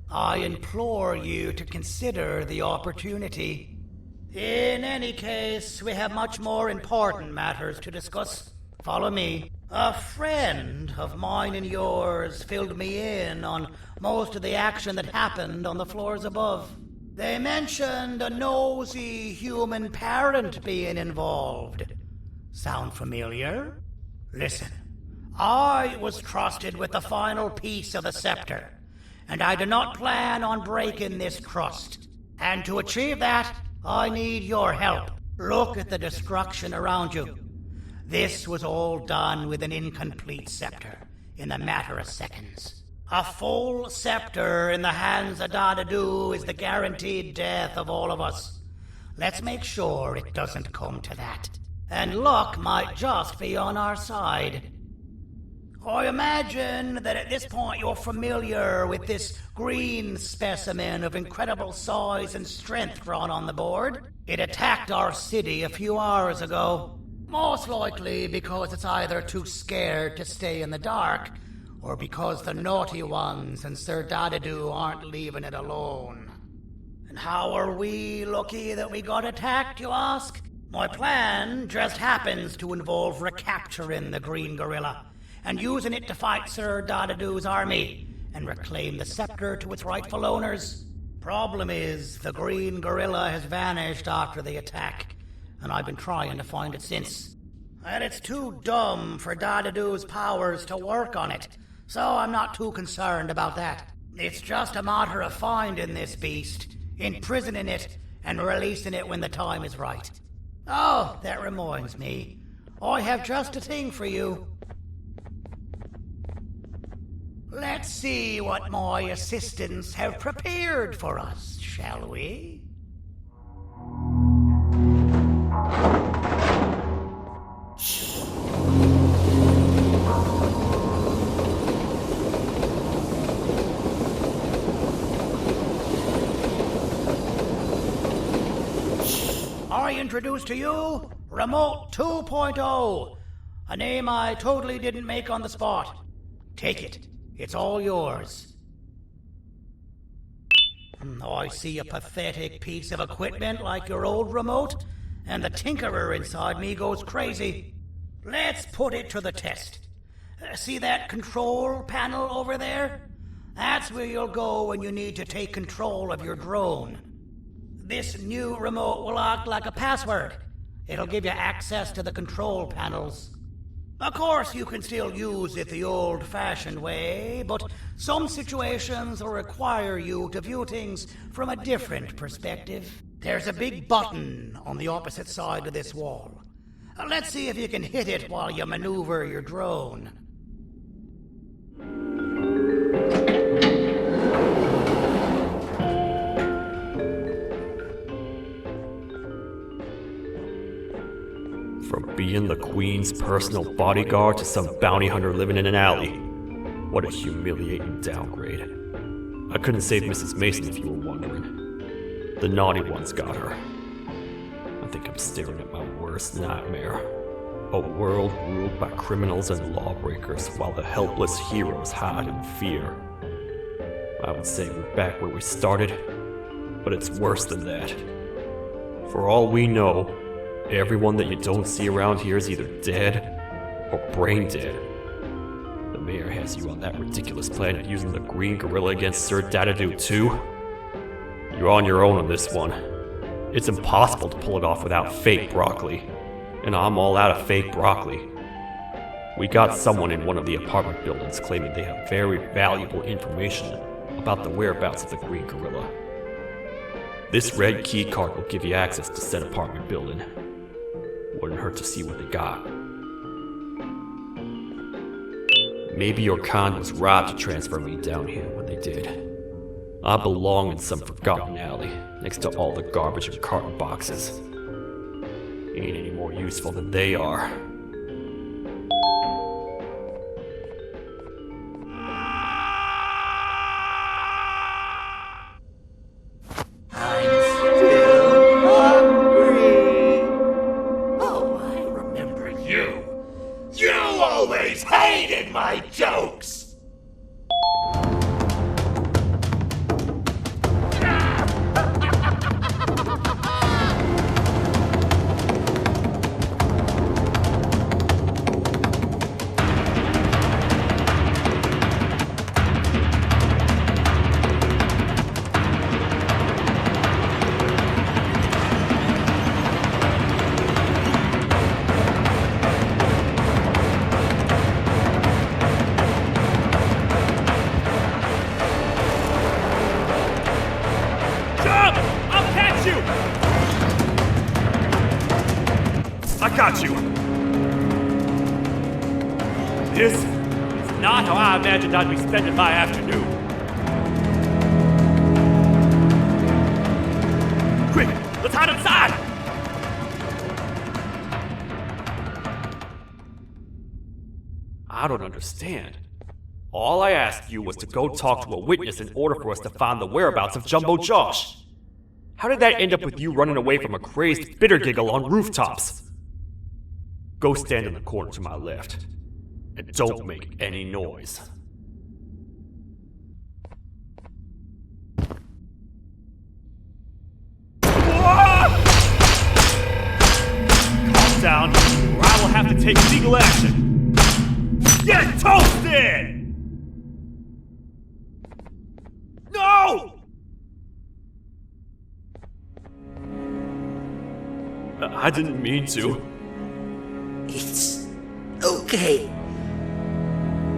I implore you to consider the opportunity. In any case, we have much more important matters to discuss. Follow me. A friend of mine and yours filled me in on most of the action that happened on the floors above. They mentioned a nosy human parent being involved. Sound familiar? Listen, I was trusted with the final piece of the scepter, and I do not plan on breaking this trust. And to achieve that, I need your help. Look at the destruction around you. This was all done with an incomplete scepter, in a matter of seconds. A full scepter in the hands of Dadadu is the guaranteed death of all of us. Let's make sure it doesn't come to that. And luck might just be on our side. I imagine that at this point you're familiar with this green specimen of incredible size and strength drawn on the board. It attacked our city a few hours ago. Most likely because it's either too scared to stay in the dark, or because the naughty ones and Sir Dadadu aren't leaving it alone. And how are we lucky that we got attacked, you ask? My plan just happens to involve recapturing the green gorilla, and using it to fight Sir Dadadu's army, and reclaim the scepter to its rightful owners. Problem is, the green gorilla has vanished after the attack, and I've been trying to find it since. And it's too dumb for Dadadu's powers to work on it, so I'm not too concerned about that. It's just a matter of finding this beast, imprisoning it, and releasing it when the time is right. Oh, that reminds me. I have just a thing for you. Let's see what my assistants have prepared for us, shall we? I introduce to you Remote 2.0, a name I totally didn't make on the spot. Take it. It's all yours. I see a pathetic piece of equipment like your old remote, and the tinkerer inside me goes crazy. Let's put it to the test. See that control panel over there? That's where you'll go when you need to take control of your drone. This new remote will act like a password. It'll give you access to the control panels. Of course, you can still use it the old-fashioned way, but some situations will require you to view things from a different perspective. There's a big button on the opposite side of this wall. Let's see if you can hit it while you maneuver your drone. From being the Queen's personal bodyguard to some bounty hunter living in an alley. What a humiliating downgrade. I couldn't save Mrs. Mason if you were wondering. The naughty ones got her. I think I'm staring at my worst nightmare. A world ruled by criminals and lawbreakers while the helpless heroes hide in fear. I would say we're back where we started, but it's worse than that. For all we know, everyone that you don't see around here is either dead or brain dead. The mayor has you on that ridiculous planet using the green gorilla against Sir Dadadoo too. You're on your own on this one. It's impossible to pull it off without fake broccoli. And I'm all out of fake broccoli. We got someone in one of the apartment buildings claiming they have very valuable information about the whereabouts of the green gorilla. This red key card will give you access to said apartment building. Wouldn't hurt to see what they got. Maybe your con was robbed to transfer me down here when they did. I belong in some forgotten alley, next to all the garbage and carton boxes. Ain't any more useful than they are. Got you! This is not how I imagined I'd be spending my afternoon. Quick, let's hide inside! I don't understand. All I asked you was to go talk to a witness in order for us to find the whereabouts of Jumbo Josh. How did that end up with you running away from a crazed bitter giggle on rooftops? Go stand in the corner to my left, and don't make any noise. Calm down, or I will have to take legal action. Get toasted! No! I didn't mean to. It's okay.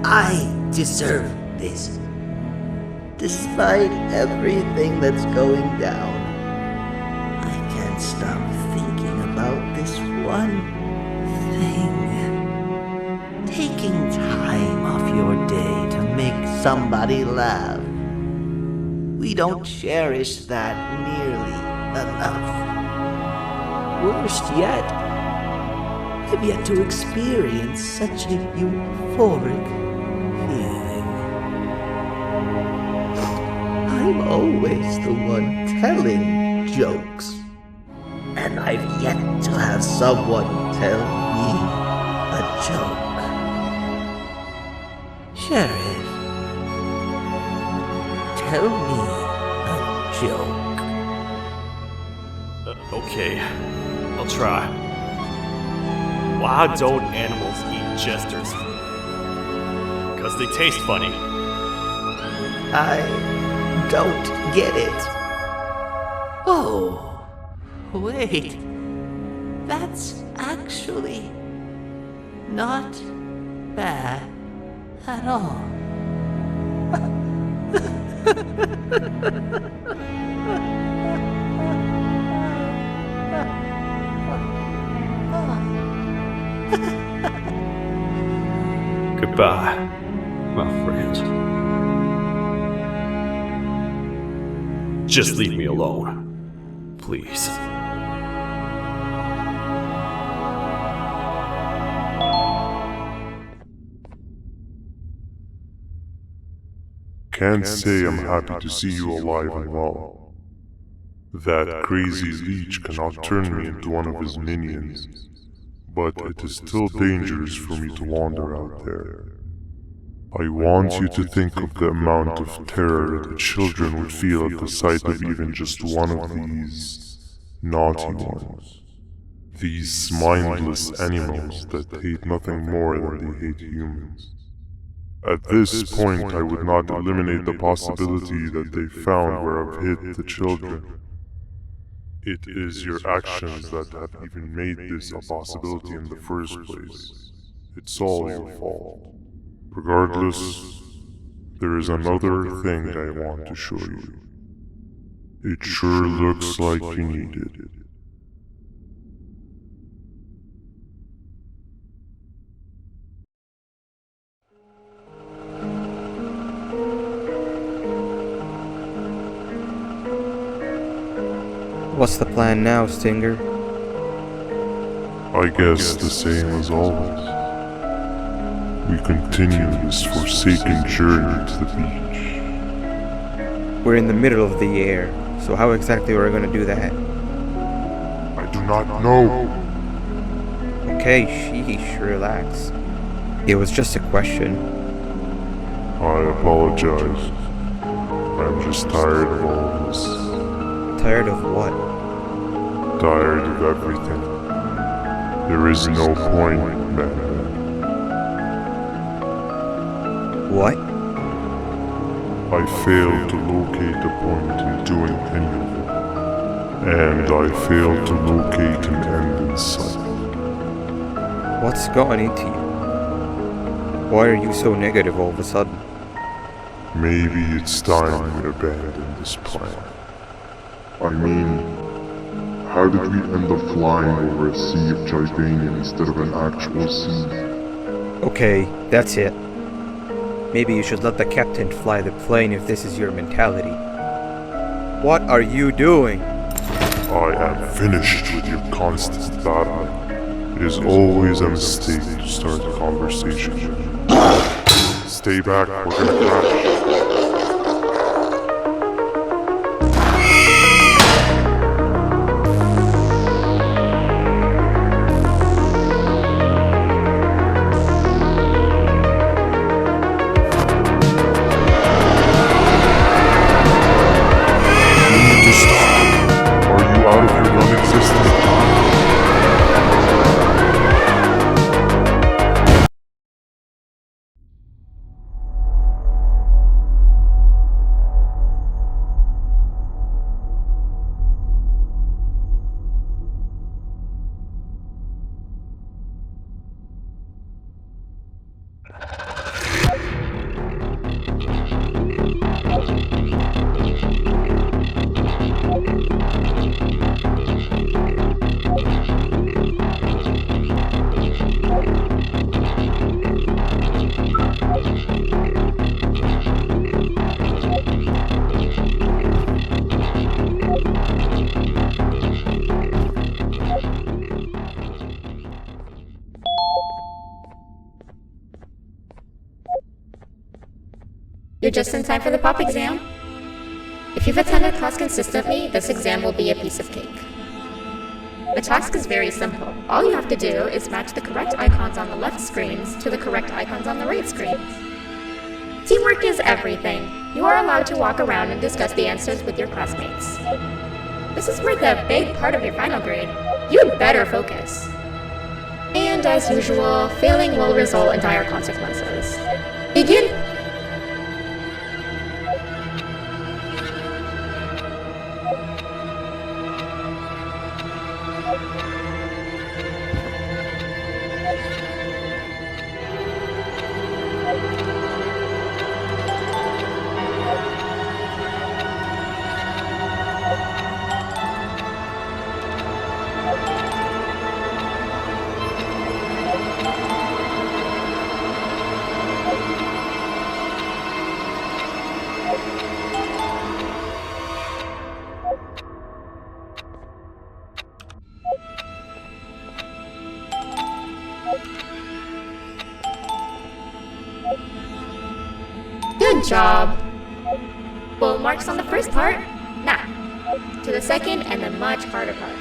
I deserve this. Despite everything that's going down, I can't stop thinking about this one thing. Taking time off your day to make somebody laugh. We don't cherish that nearly enough. Worst yet, I've yet to experience such a euphoric feeling. I'm always the one telling jokes, and I've yet to have someone tell me a joke. Sheriff, tell me a joke. Okay, I'll try. Why don't animals eat jesters? Because they taste funny. I don't get it. Oh, wait. That's actually not bad at all. Goodbye, my friend. Just leave me alone, please. can't say I'm happy to see you alive and well. That crazy leech cannot turn me into one of his minions, but it is still dangerous for me to wander out there. I want you to think of the amount of terror the children would feel at the sight of even just one of these naughty ones. These mindless animals that hate nothing more than they hate humans. At this point, I would not eliminate the possibility that they found where I've hid the children. It is your actions that have even made this a possibility in the first place. It's all your fault. Regardless, there is another thing I want to show you. It sure looks like you need it. What's the plan now, Stinger? I guess the same as always. We continue this forsaken journey to the beach. We're in the middle of the air, so how exactly are we going to do that? I do not know. Okay, sheesh, relax. It was just a question. I apologize. I'm just tired of all of this. Tired of what? Tired of everything. There is no point, Banban. What? I failed to locate a point in doing any of it. And I failed to locate an end in sight. What's gotten into you? Why are you so negative all of a sudden? Maybe it's time we abandon this plan. I mean, how did we end up flying over a sea of Jordanian instead of an actual sea? Okay, that's it. Maybe you should let the captain fly the plane if this is your mentality. What are you doing? I am finished with your constant battling. It is always a mistake to start a conversation. Stay back, we're gonna crash. You're just in time for the pop exam. If you've attended class consistently, this exam will be a piece of cake. The task is very simple. All you have to do is match the correct icons on the left screens to the correct icons on the right screens. Teamwork is everything. You are allowed to walk around and discuss the answers with your classmates. This is worth a big part of your final grade. You better focus. And as usual, failing will result in dire consequences. Begin! Good job. Well, marks on the first part. Now, to the second and the much harder part.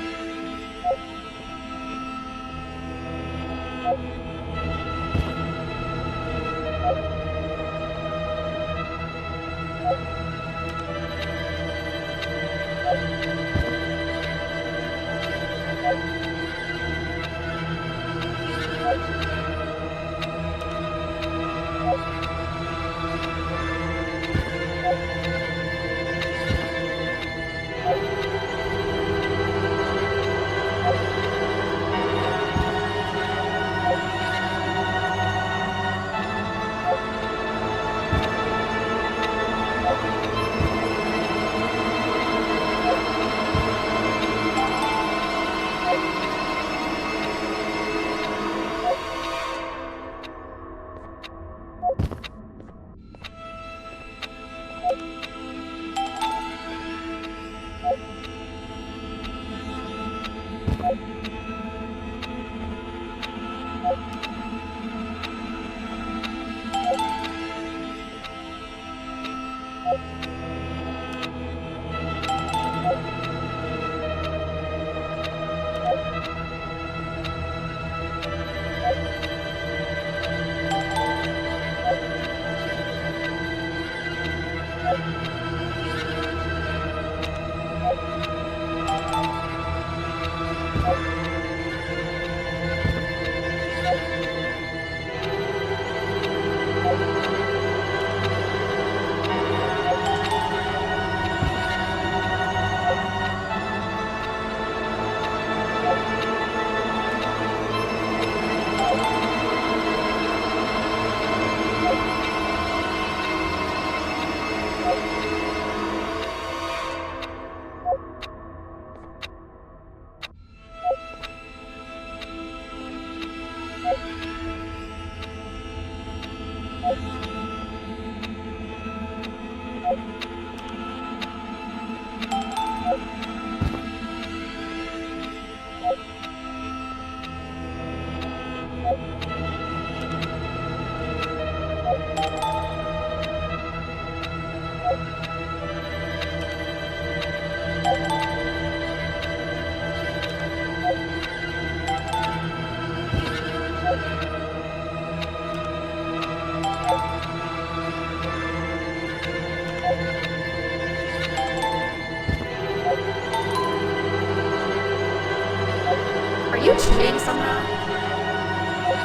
You cheating somehow?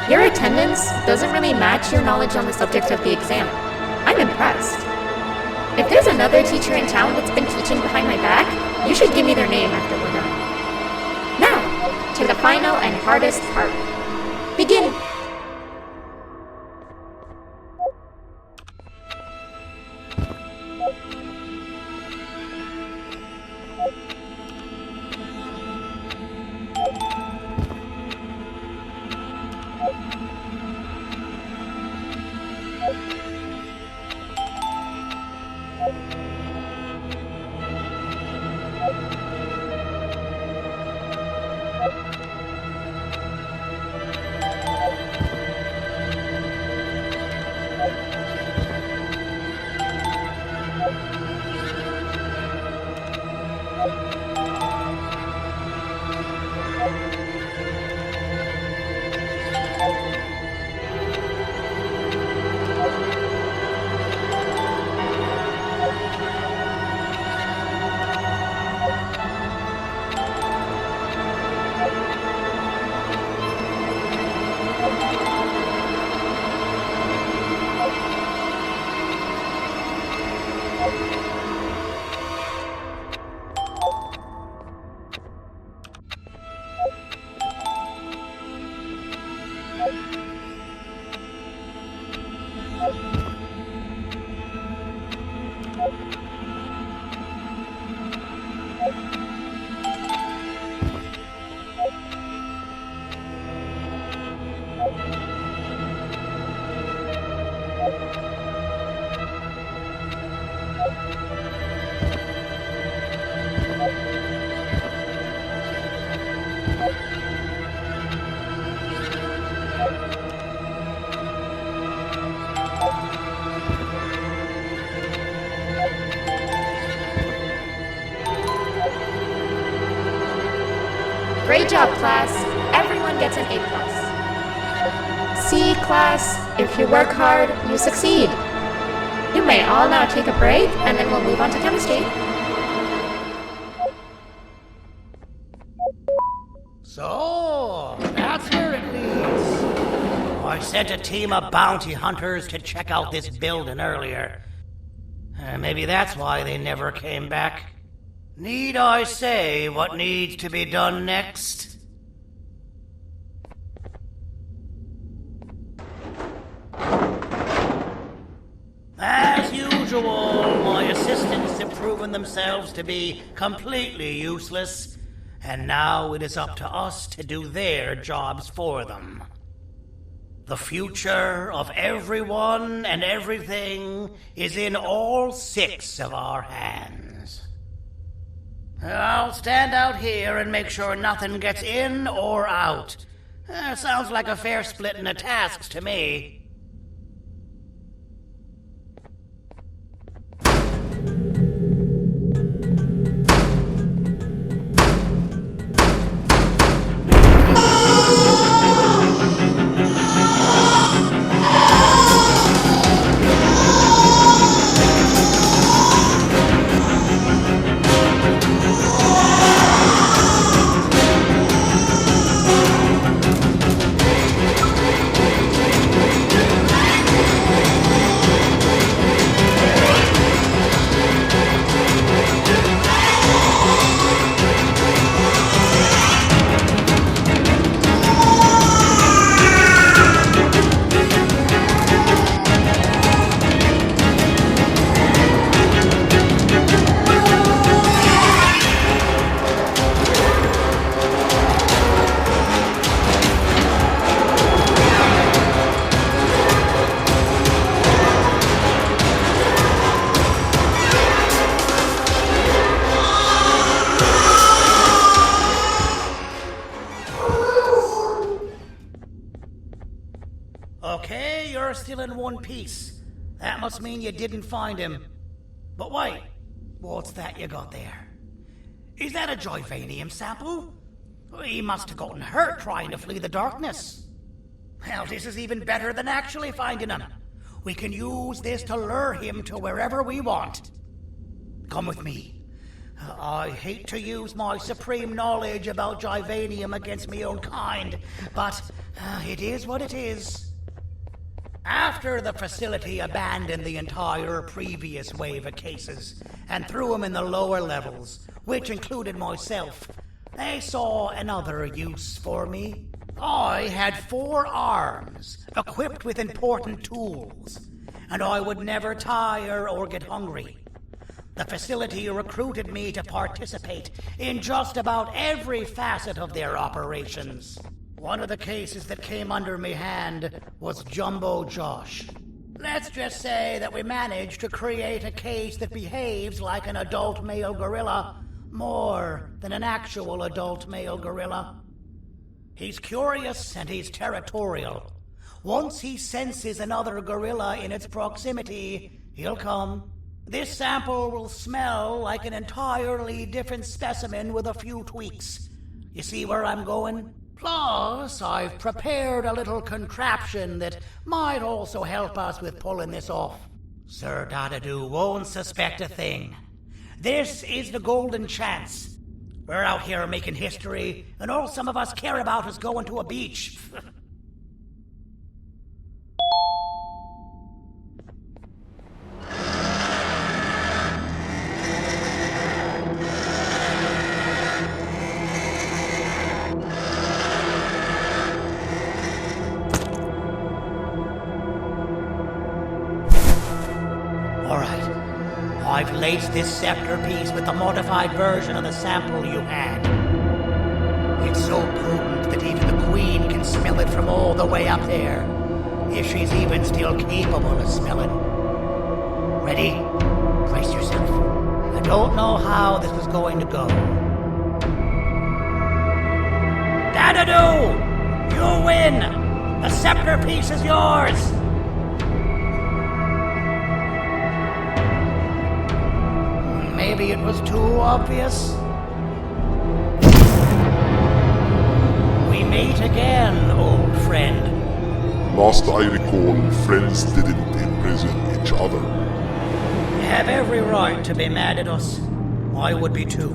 Your attendance doesn't really match your knowledge on the subject of the exam. I'm impressed. If there's another teacher in town that's been teaching behind my back, you should give me their name after we're done. Now, to the final and hardest part. Begin! Good job, class. Everyone gets an A+. See, class, if you work hard, you succeed. You may all now take a break, and then we'll move on to chemistry. So, that's where it leads. I sent a team of bounty hunters to check out this building earlier. Maybe that's why they never came back. Need I say what needs to be done next? As usual, my assistants have proven themselves to be completely useless, and now it is up to us to do their jobs for them. The future of everyone and everything is in all 6 of our hands. I'll stand out here and make sure nothing gets in or out. Sounds like a fair splitting of tasks to me. Okay, you're still in one piece. That must mean you didn't find him. But wait, what's that you got there? Is that a Joyvanium sample? He must have gotten hurt trying to flee the darkness. Well, this is even better than actually finding him. We can use this to lure him to wherever we want. Come with me. I hate to use my supreme knowledge about Joyvanium against my own kind, but it is what it is. After the facility abandoned the entire previous wave of cases and threw them in the lower levels, which included myself, they saw another use for me. I had 4 arms, equipped with important tools, and I would never tire or get hungry. The facility recruited me to participate in just about every facet of their operations. One of the cases that came under me hand was Jumbo Josh. Let's just say that we managed to create a case that behaves like an adult male gorilla, more than an actual adult male gorilla. He's curious and he's territorial. Once he senses another gorilla in its proximity, he'll come. This sample will smell like an entirely different specimen with a few tweaks. You see where I'm going? Plus, I've prepared a little contraption that might also help us with pulling this off. Sir Dadadoo won't suspect a thing. This is the golden chance. We're out here making history, and all some of us care about is going to a beach. I've laced this scepter piece with the modified version of the sample you had. It's so potent that even the Queen can smell it from all the way up there, if she's even still capable of smelling. Ready? Brace yourself. I don't know how this is going to go. Dadadoo! You win! The scepter piece is yours! Maybe it was too obvious. meet again, old friend. Last I recall, friends didn't imprison each other. You have every right to be mad at us. I would be too.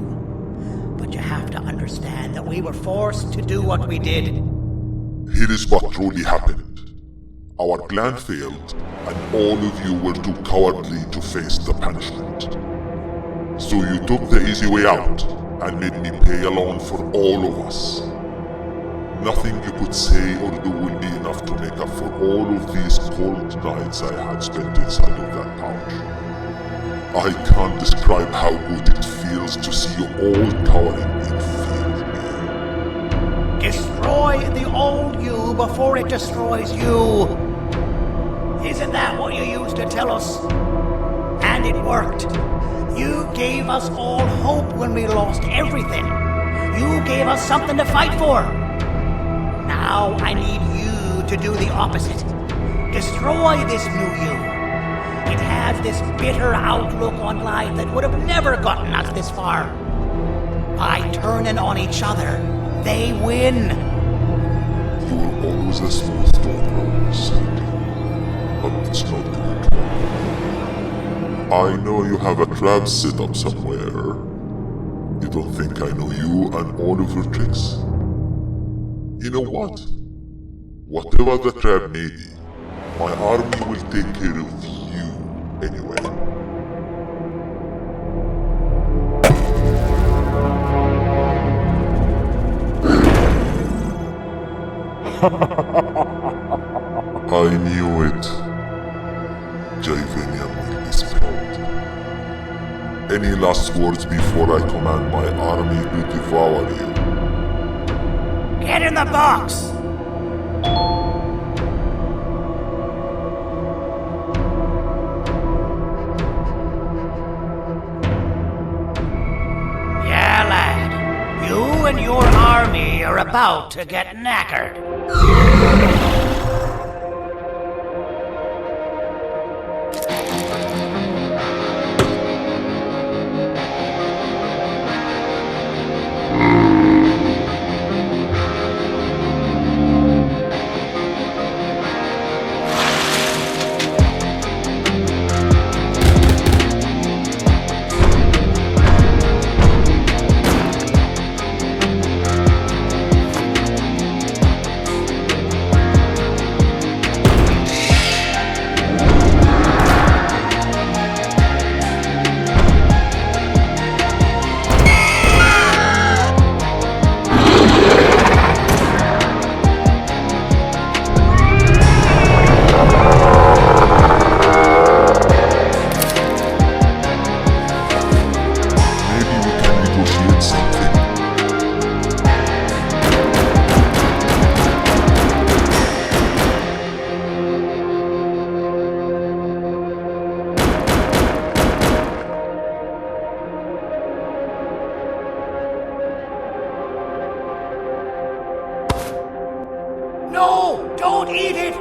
But you have to understand that we were forced to do what we did. Here is what truly happened. Our plan failed, and all of you were too cowardly to face the punishment. So you took the easy way out, and made me pay along for all of us. Nothing you could say or do will be enough to make up for all of these cold nights I had spent inside of that pouch. I can't describe how good it feels to see you all cowering in fear of me. Destroy the old you before it destroys you. Isn't that what you used to tell us? And it worked. You gave us all hope when we lost everything. You gave us something to fight for. Now I need you to do the opposite. Destroy this new you. It has this bitter outlook on life that would have never gotten us this far. By turning on each other, they win. You were always a smooth talker, Sandy. But it's not going to work. I know you have a trap set up somewhere. You don't think I know you and all of your tricks? You know what? Whatever the trap may be, my army will take care of you anyway. I knew it. Javanian will be spelled. Any last words before I command my army to devour you? Get in the box! Yeah, lad. You and your army are about to get knackered. No! Don't eat it!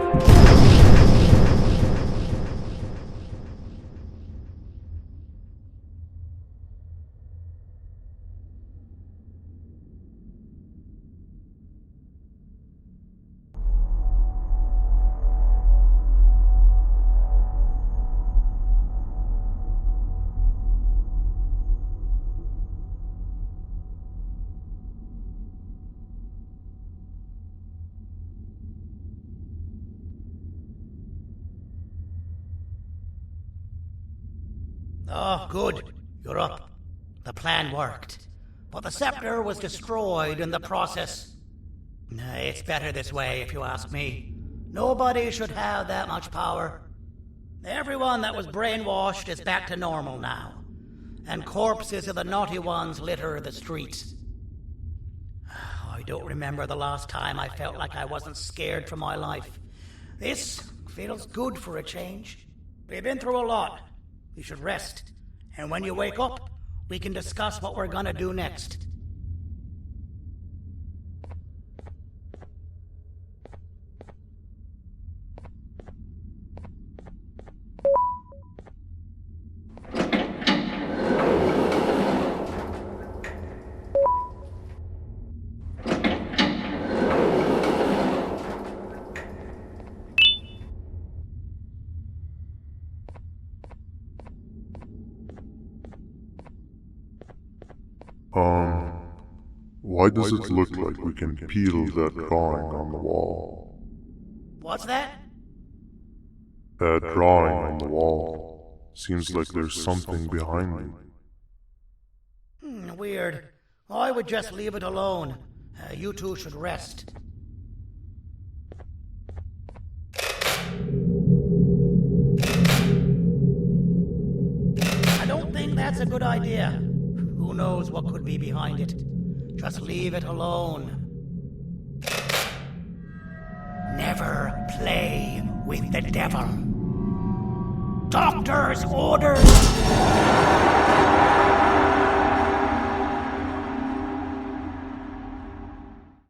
Oh, good. You're up. The plan worked. But the scepter was destroyed in the process. It's better this way, if you ask me. Nobody should have that much power. Everyone that was brainwashed is back to normal now. And corpses of the naughty ones litter the streets. I don't remember the last time I felt like I wasn't scared for my life. This feels good for a change. We've been through a lot. You should rest. And when you wake up, we can discuss what we're gonna do next. Why does it look like we can peel that drawing on the wall? What's that? That drawing on the wall. Seems like there's something behind it. Weird. I would just leave it alone. You two should rest. I don't think that's a good idea. Who knows what could be behind it? Just leave it alone. Never play with the devil. Doctor's orders!